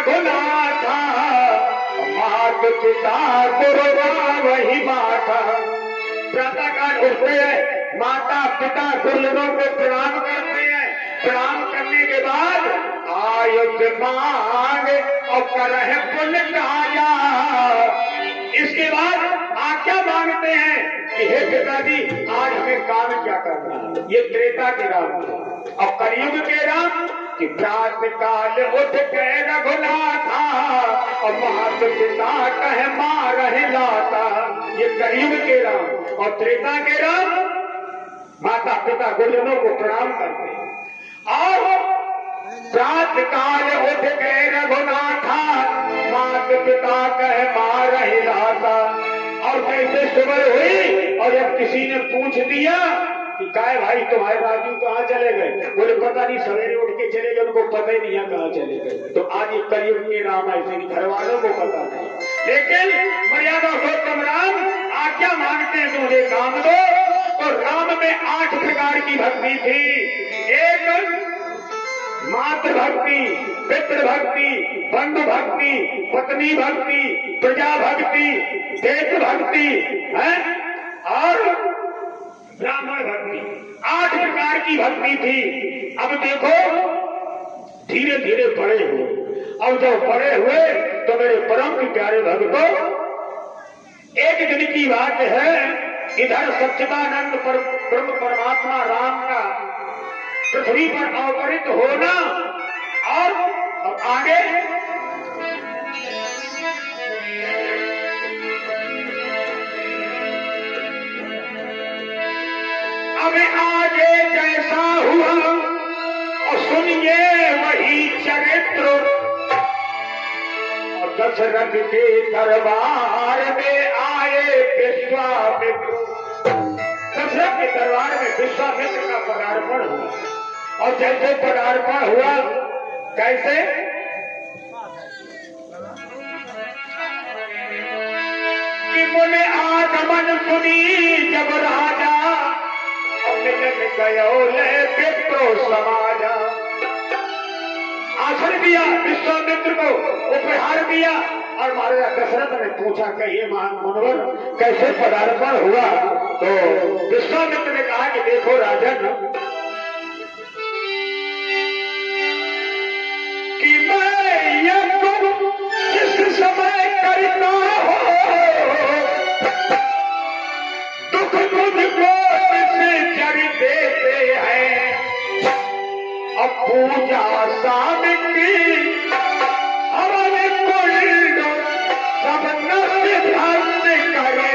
रघुनाथा, मात पिता गुरु वही माता। प्रातःकाल उठते हैं, माता पिता गुरुजनों को प्रणाम करते हैं। प्रणाम करने के बाद आयुष मांग और करह पुण्य काया। इसके बाद आज्ञा मांगते हैं कि हे पिताजी, आज हमें काम क्या करना है। ये त्रेता के राम और कलयुग के राम कि प्रातः काल उठ गए रघुनाथा और मात पिता कह मार लाता। ये कलयुग के राम और त्रेता के राम माता पिता गुरुजनों को प्रणाम करते हैं। और प्रातः काल उठ गए रघुनाथा, मात पिता कह मार लाता। और कैसे सुबह हुई और जब किसी ने पूछ दिया कि काय भाई तुम्हारे राजू कहाँ चले गए, बोले पता नहीं, सवेरे उठ के चले गए, उनको पता ही नहीं है कहाँ चले गए। तो आज ये कलयुग के राम ऐसे नहीं, घर वालों को पता नहीं, लेकिन मर्यादा पुरुषोत्तम राम आज्ञा मांगते हैं मुझे काम दो। तो राम में 8 प्रकार की भक्ति थी। एक मातृभक्ति, पितृभक्ति, बंधु भक्ति, पत्नी भक्ति, प्रजा भक्ति, देश भक्ति है और ब्राह्मण भक्ति। 8 प्रकार की भक्ति थी। अब देखो धीरे धीरे बड़े हुए और जब बड़े हुए तो मेरे परम प्यारे भक्तों, एक दिन की बात है, इधर सच्चिदानंद ब्रह्म परमात्मा राम का पृथ्वी पर अवतरित होना और आगे अब आगे जैसा हुआ और सुनिए वही चरित्र। और दशरथ के दरबार में आए विश्वामित्र। दशरथ के दरबार में विश्वामित्र का पदार्पण हुआ। और जैसे पदार्पण हुआ, कैसे कि मुने आगमन सुनी जब राजा मिलन गयो ले विप्रो समाजा। आसन दिया विश्वामित्र को, उपहार दिया। और महाराजा दशरथ ने पूछा कहिए मुनिवर कैसे पदार्पण हुआ। तो विश्वामित्र ने कहा कि देखो राजन, कि मैं यह जिस समय करता हो दुख मुझको देते हैं। अब पूजा सामग्री हमारे कुल सब नष्ट भक्त करे।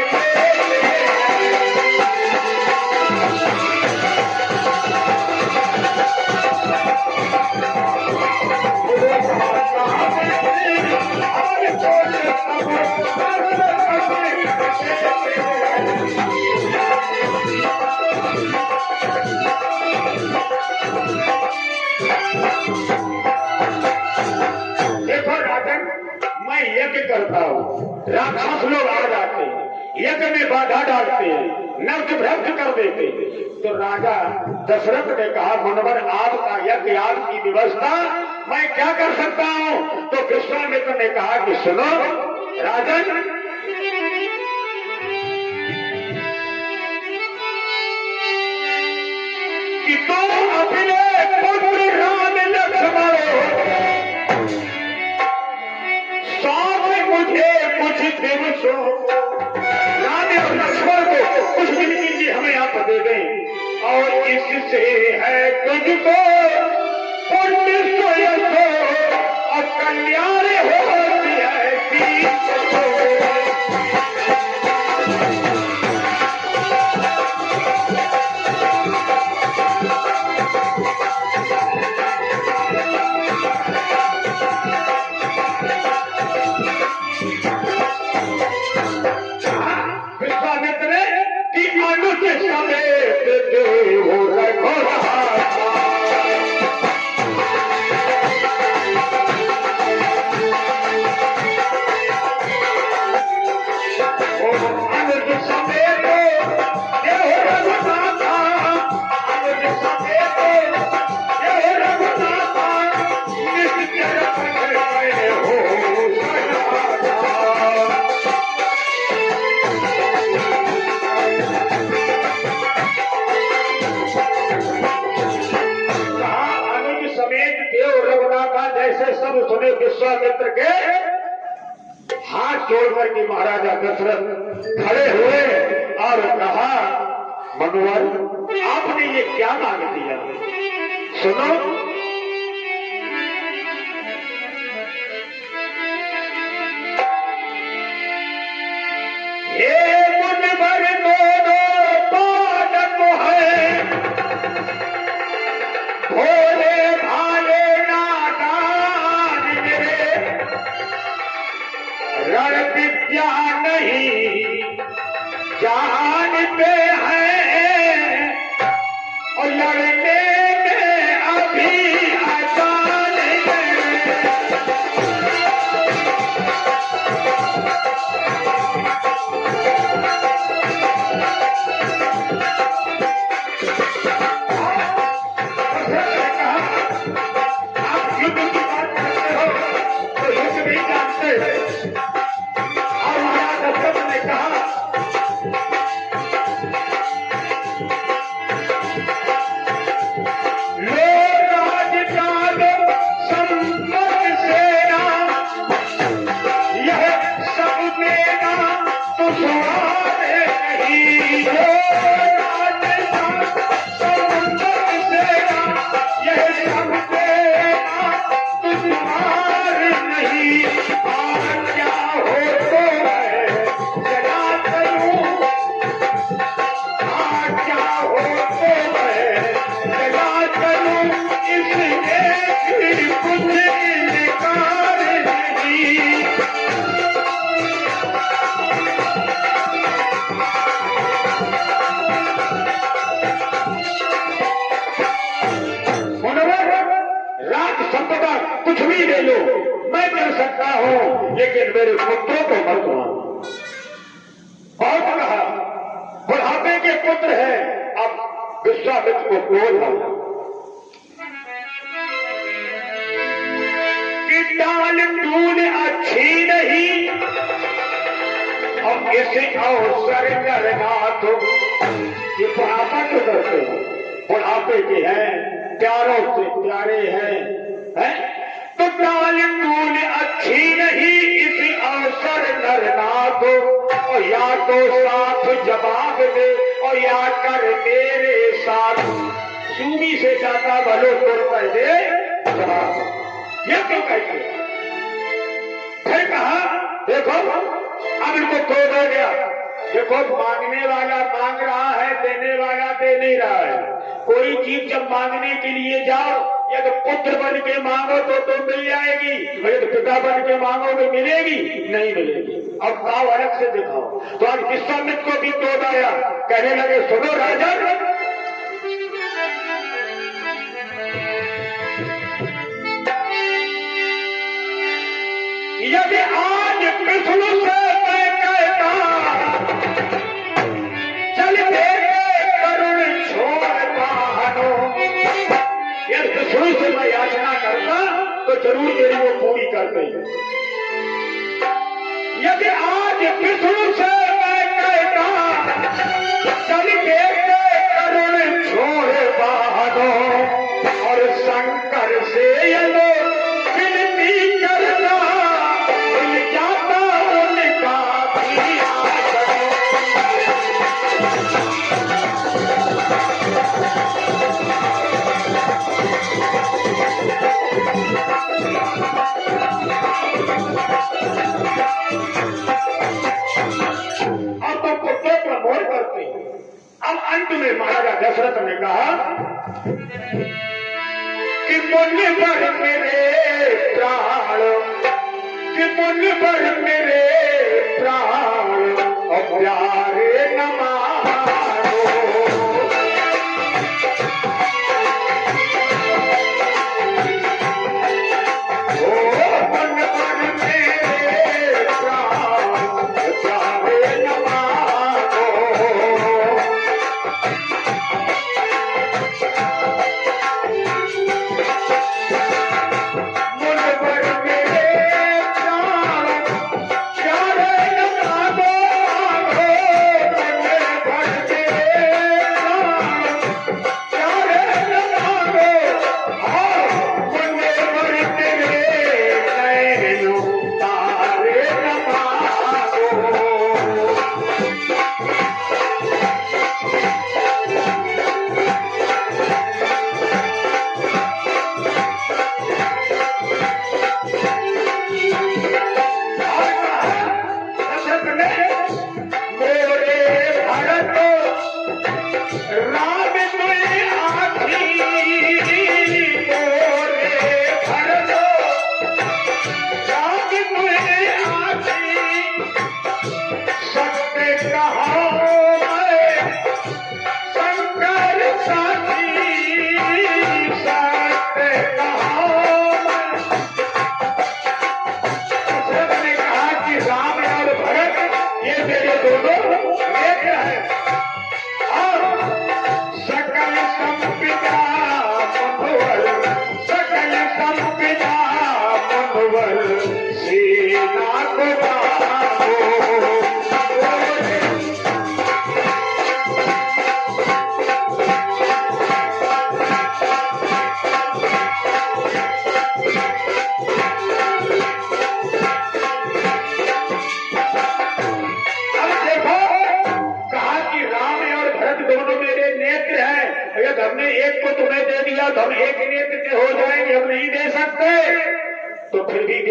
देखो राजन, मैं यज्ञ करता हूँ, राक्षस लोग आ जाते हैं, यज्ञ में बाधा डालते हैं, नष्ट भ्रष्ट कर देते हैं। तो राजा दशरथ ने कहा मुनिवर आपका यज्ञ, आपकी व्यवस्था मैं क्या कर सकता हूँ। तो विश्वामित्र ने कहा कि सुनो राजन, कि तुम अपने पुत्र राम लक्ष्मण साथ मुझे कुछ दिवसों, राम और लक्ष्मण को कुछ दिन के लिए हमें आप दे दें। और इससे है तुझको पुण्य सोयसो और कल्याण होती है। विश्वामित्र की अनुज समेत देव रघुनाथ। हाथ जोड़ करके महाराजा दशरथ खड़े हुए और कहा, मनुवर आपने ये क्या मांग दिया? सुनो, हे मुनवर दोनों पादप है, भोले भाले नादान मेरे, रण विद्या नहीं जानते हैं और लड़ने में अभी आसान है। आप युद्ध की बात करते हो तो युद्ध नहीं जानते। और महाराज दशरथ ने कहा, कुछ भी ले लो, मैं कर सकता हूं, लेकिन मेरे पुत्रों को मत मारो। बहुत कहा, बुढ़ापे के पुत्र हैं। अब विश्वामित्र को क्रोध आया कि डाल डूल अच्छी नहीं और इसे अवसर करना तो ये बुढ़ापा क्यों करते हो? बुढ़ापे के हैं, प्यारों से प्यारे हैं, तो डाल डूल अच्छी नहीं, इस अवसर करना दो और या तो साथ जवाब दे और या कर मेरे साथ सूमी से ज्यादा भलो तोड़ पहले जवाब। ये क्यों कहते? फिर कहा, देखो अब इनको क्रोध हो गया। देखो, मांगने वाला मांग रहा है, देने वाला दे नहीं रहा है। कोई चीज जब मांगने के लिए जाओ, या तो पुत्र बन के मांगो तो मिल जाएगी, या तो पिता बन के मांगो तो मिलेगी नहीं मिलेगी। अब भाव अलग से दिखाओ। तो आज विश्वामित्र को भी क्रोध आया, कहने लगे, सुनो राजन, यदि आज विष्णु से मैं कहता चल मेरे करुण छोड़ बहानो, यदि विष्णु से मैं याचना करता तो जरूर तेरी वो पूरी करते। यदि आज विष्णु से मैं कहता चल मेरे करुण छोड़ बहानो और शंकर से यदि विनती करना अंत में महाराजा दशरथ ने कहा कि मुझ पर मेरे प्राण, कि मुझ पर मेरे प्राण और प्यारे न मानो, मुझ पर मेरे प्राण प्यारे न मानो,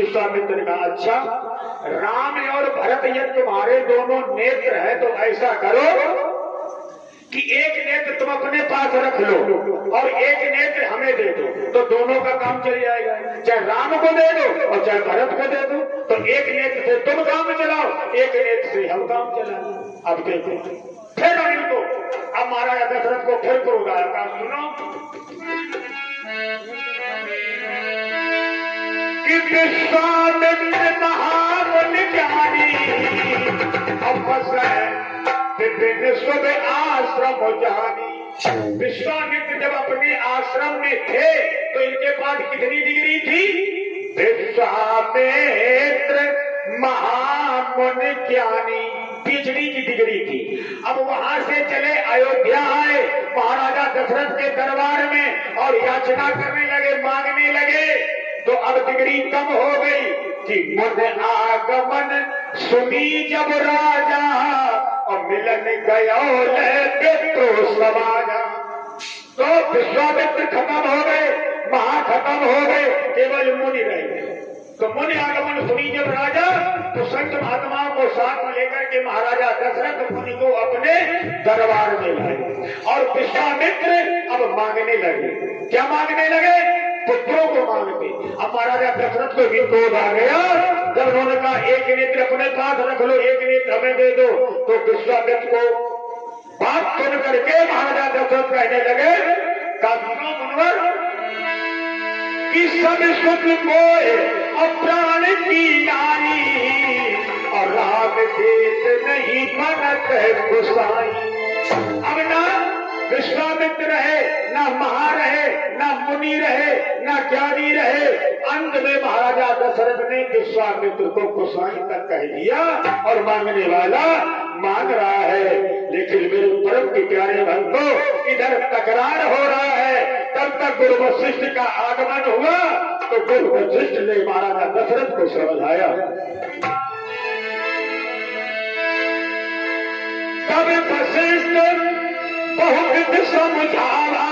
विश्वामित्र ने कहा अच्छा राम और भरत ये तुम्हारे दोनों नेत्र है तो ऐसा करो कि एक नेत्र तुम अपने पास रख लो और एक नेत्र हमें दे दो, तो दोनों का काम चल जाएगा। चाहे राम को दे दो और चाहे भरत को दे दो, तो एक नेत्र से तुम काम चलाओ, एक नेत्र से हम काम चलाओ। अब देखो फिर अनिल को, अब महाराजा दशरथ को फिर क्रोध आया। कहा सुनो कि विश्वामित्र महामुनि ज्ञानी अब फंस गए विभिन्न शुभ आश्रम जानी। विश्वामित्र जब अपने आश्रम में थे तो इनके पास कितनी डिग्री थी? विश्वामित्र महामुनि ज्ञानी पीएचडी की डिग्री थी। अब वहां से चले अयोध्या आए महाराजा दशरथ के दरबार में और याचना करने लगे, मांगने लगे। तो अब डिग्री कम हो गई कि मुझ आगमन सुनी जब राजा और मिलन गयो समाजा। तो विश्वामित्र खत्म हो गए, महा खत्म हो गए, केवल मुनि रह गए। तो मुनि आगमन सुनी जब राजा तो संत महात्माओं को साथ में लेकर के महाराजा दशरथ मुनि को अपने दरबार में लाए और विश्वामित्र अब मांगने लगे। क्या मांगने लगे? पुत्रों को मांगते। अब महाराजा दशरथ को भी क्रोध आ गया जब उन्होंने कहा एक नेत्र अपने पास रख लो, एक नेत्र हमें दे दो। तो विश्वामित्र को बात सुन करके महाराजा दशरथ कहने लगे का सुनो मुनवर कि सब सुख मोह और प्राण की नारी और राम देत नहीं मनत गुसाई। अब ना विश्वामित्र रहे, ना महा रहे, ना मुनि रहे, ना ज्ञानी रहे। अंत में महाराजा दशरथ ने विश्वामित्र को गुसाई तक कह दिया और मांगने वाला मांग रहा है। लेकिन मेरे परम के प्यारे भक्तों इधर तकरार हो रहा है। तब तक गुरु वशिष्ठ का आगमन हुआ तो गुरु वशिष्ठ ने महाराजा दशरथ को समझाया। तब वशिष्ठ बहुत समझावा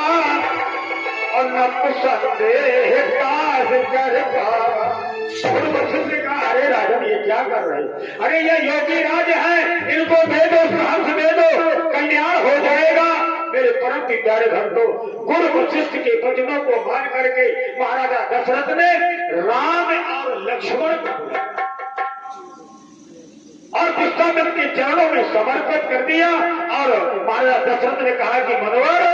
और न संदेह काज कर पावा। गुरु वशिष्ठ ने कहा अरे राजन ये क्या कर रहे हैं? अरे ये योगी राज है, इनको दे दो, हंस दे दो, कल्याण हो जाएगा। मेरे परम की प्यारे भक्तों गुरु वशिष्ठ के वचनों को मान करके महाराजा दशरथ ने राम और लक्ष्मण को और विश्वामित्र के चरणों में समर्पित कर दिया। और महाराजा दशरथ ने कहा कि मनोहर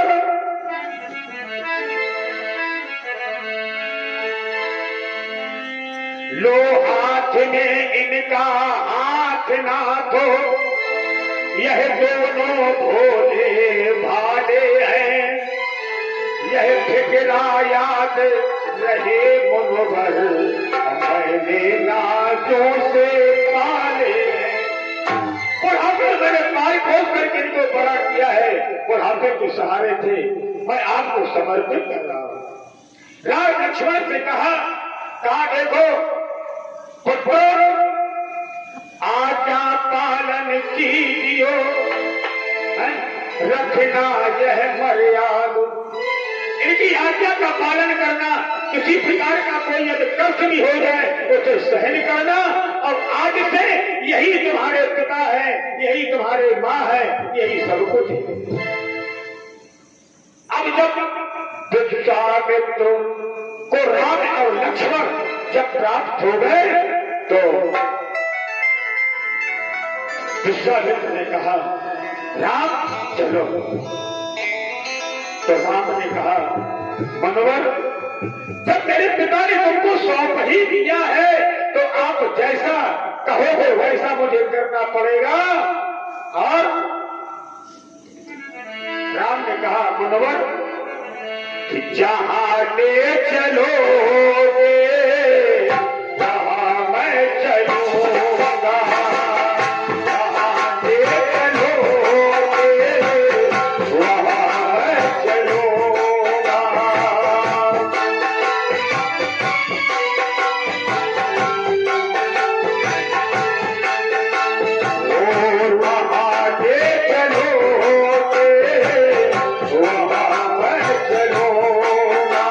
लो हाथ में इनका हाथ ना धो, यह दोनों भोले भाले हैं। यह फिक्रा याद रहे मुनवर मैंने नाजों से पाले हैं। बुढ़ापे मैंने पाई खोल करके इनको बड़ा किया है, बुढ़ापे के सहारे थे, मैं आपको समर्पित कर रहा हूं। राम लक्ष्मण से कहा देखो पुत्र आज्ञा पालन कीजियो, रखना यह मर्यादा। इनकी आज्ञा का पालन करना, किसी प्रकार का कोई यदि कष्ट भी हो जाए उसे सहन करना। और आज से यही तुम्हारे पिता है, यही तुम्हारे माँ है, यही सब कुछ है। अब जब विश्वामित्र को राम और लक्ष्मण जब प्राप्त हो गए तो विश्वामित्र ने कहा राम चलो। तो राम ने कहा मनोहर जब मेरे पिता ने तुमको सौंप ही दिया है तो आप जैसा कहोगे वैसा मुझे करना पड़ेगा। और राम ने कहा मनोहर कि जहां ले चलोगे वहां मैं चलूंगा, जहां ले चलोगे वहां मैं चलूंगा। और वहां ले चलोगे वहां मैं चलूंगा।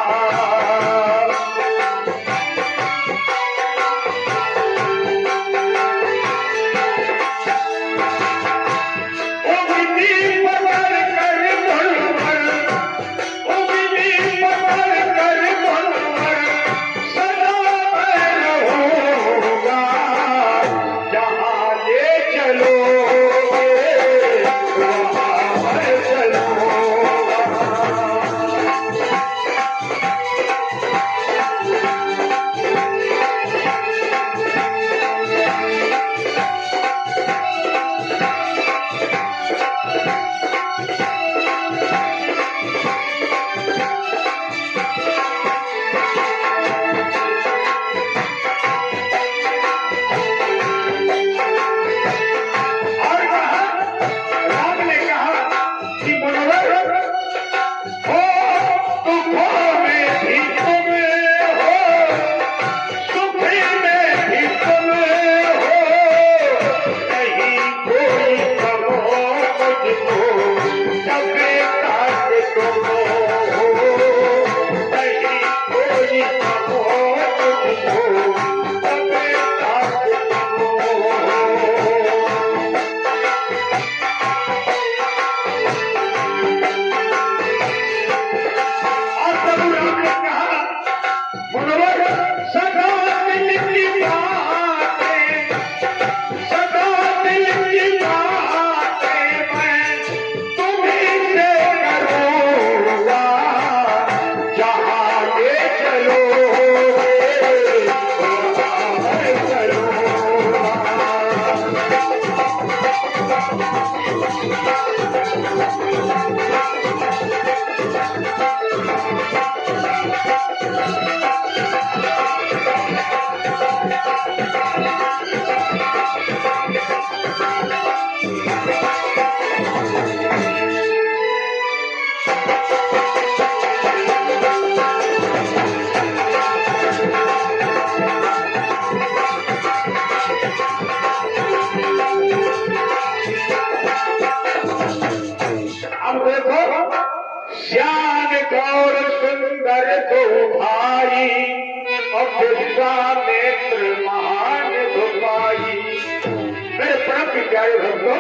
परम के प्यारे भक्तों,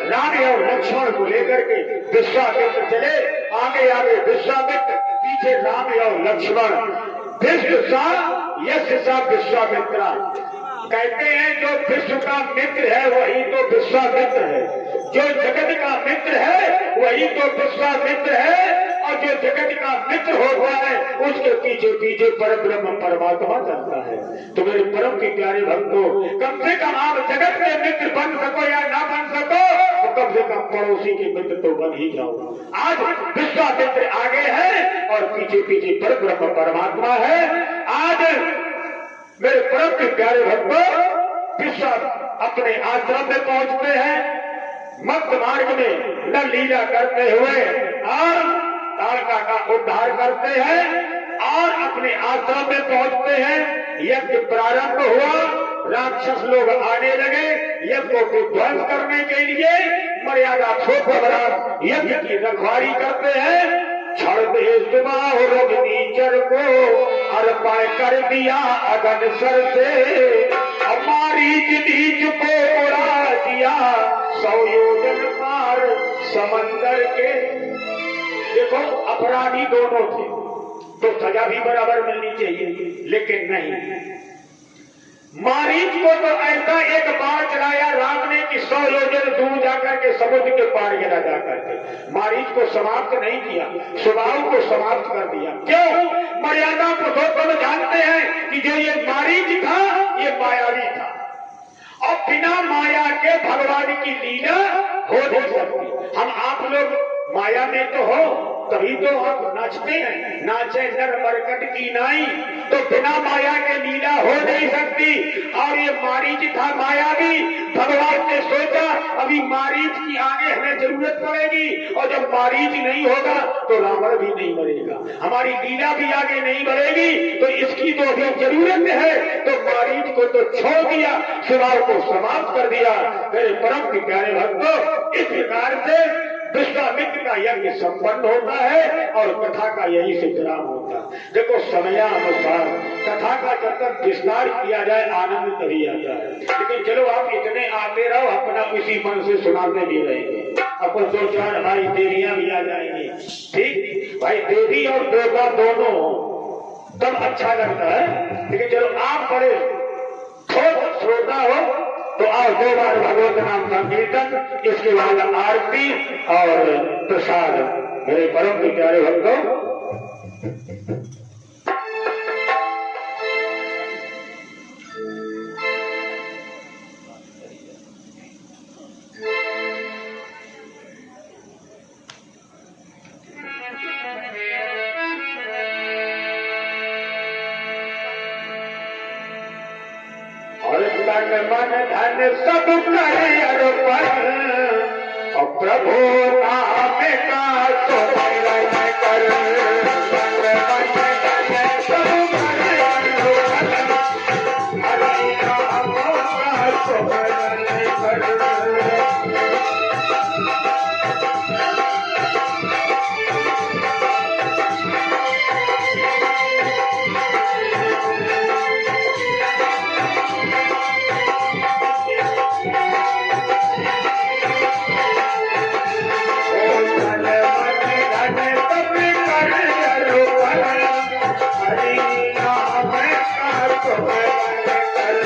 राम और लक्ष्मण को लेकर के विश्वामित्र चले, आगे आगे विश्वामित्र, पीछे राम और लक्ष्मण। विश्व सा यश सा विश्वामित्रा। कहते हैं जो विश्व का मित्र है वही तो विश्वामित्र है, जो जगत का मित्र है वही तो विश्वामित्र है, और जो जगत का मित्र होता है उसके पीछे पीछे परब्रह्म परमात्मा चलता है। तो मेरे परम के प्यारे भक्तों, कम से कम आप जगत के मित्र बन सको या ना बन सको, तो कम से कम पड़ोसी के मित्र तो बन ही जाओ। आज विश्वामित्र आगे है और पीछे पीछे परब्रह्म परमात्मा है। आज मेरे परम के प्यारे भक्तों, विश्वा अपने आश्रम में पहुंचते हैं, मध्य मार्ग में न लीला करते हुए और ताड़का का उद्धार करते हैं और अपने आश्रम में पहुंचते हैं। यज्ञ प्रारंभ हुआ, राक्षस लोग आने लगे यज्ञ को ध्वंस करने के लिए, मर्यादा छोड़कर यज्ञ की रखवाली करते हैं। छड़ दे सुबह रजनीचर को अर्पण कर दिया अगन सर से, हमारी नीच को उड़ा दिया 100 योजन पार समंदर के। देखो अपराधी दोनों थे तो सजा भी बराबर मिलनी चाहिए, लेकिन नहीं, मारीच को तो ऐसा एक बाण चलाया राम ने कि 100 योजन दूर जाकर के समुद्र के पार गिरा जाकर के। मारीच को समाप्त नहीं किया, स्वभाव को समाप्त कर दिया। क्यों? मर्यादा पुरुषोत्तम जानते हैं कि जो ये मारीच था ये मायावी था, और बिना माया के भगवान की लीला हो नहीं सकती। हम आप लोग माया में तो हो तभी तो आप नाचते हैं, नाचे नर मरकट की नाई, तो बिना माया के लीला हो नहीं सकती। और ये मारीच था मायावी, भगवान ने सोचा अभी मारीच की आगे हमें जरूरत पड़ेगी, और जब मारीच नहीं होगा तो रावण भी नहीं मरेगा, हमारी लीला भी आगे नहीं बढ़ेगी, तो इसकी तो अभी जरूरत है। तो मारीच को तो छोड़ दिया, स्वभाव को समाप्त कर दिया। मेरे परम के प्यारे भक्तों, इस प्रकार से विश्वामित्र का यज्ञ संपन्न होता है और कथा का यही से विराम होता है। देखो समयानुसार कथा का जब तक विस्तार किया जाए आनंद तभी आता है, लेकिन चलो आप इतने आते रहो, अपना उसी मन से सुनाते भी रहेंगे, आपको 2-4 हमारी देवियां भी आ जाएंगी। ठीक भाई, देवी और देवता दोनों तब अच्छा लगता है, लेकिन चलो आप बड़े थोड़ा श्रोता हो तो आओ 2 बार भगवत नाम संकीर्तन, इसके बाद आरती और प्रसाद। मेरे परम के प्यारे भक्तों, तन मन धन सब करे अर्पण, और प्रभु नाम का सुमिरन कर। तन मन धन सब करे अर्पण, हरि नाम का सुमिरन कर।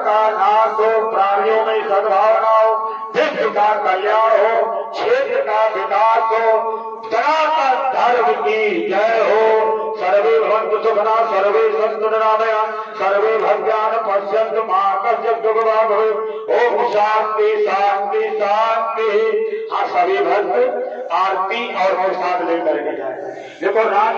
का नाश हो, प्राणियों में सद्भावना हो, विश्व का कल्याण हो, क्षेत्र का विकास हो, सनातन धर्म की जय हो। सर्वे भवन्तु सुखिनः, सर्वे सन्तु निरामयाः, सर्वे भद्राणि पश्यन्तु मा कश्चित् दुःखभाग् भवेत्। ओम शांति शांति शांति। हाँ, सभी भक्त आरती और प्रसाद लेकर के जाए। देखो रात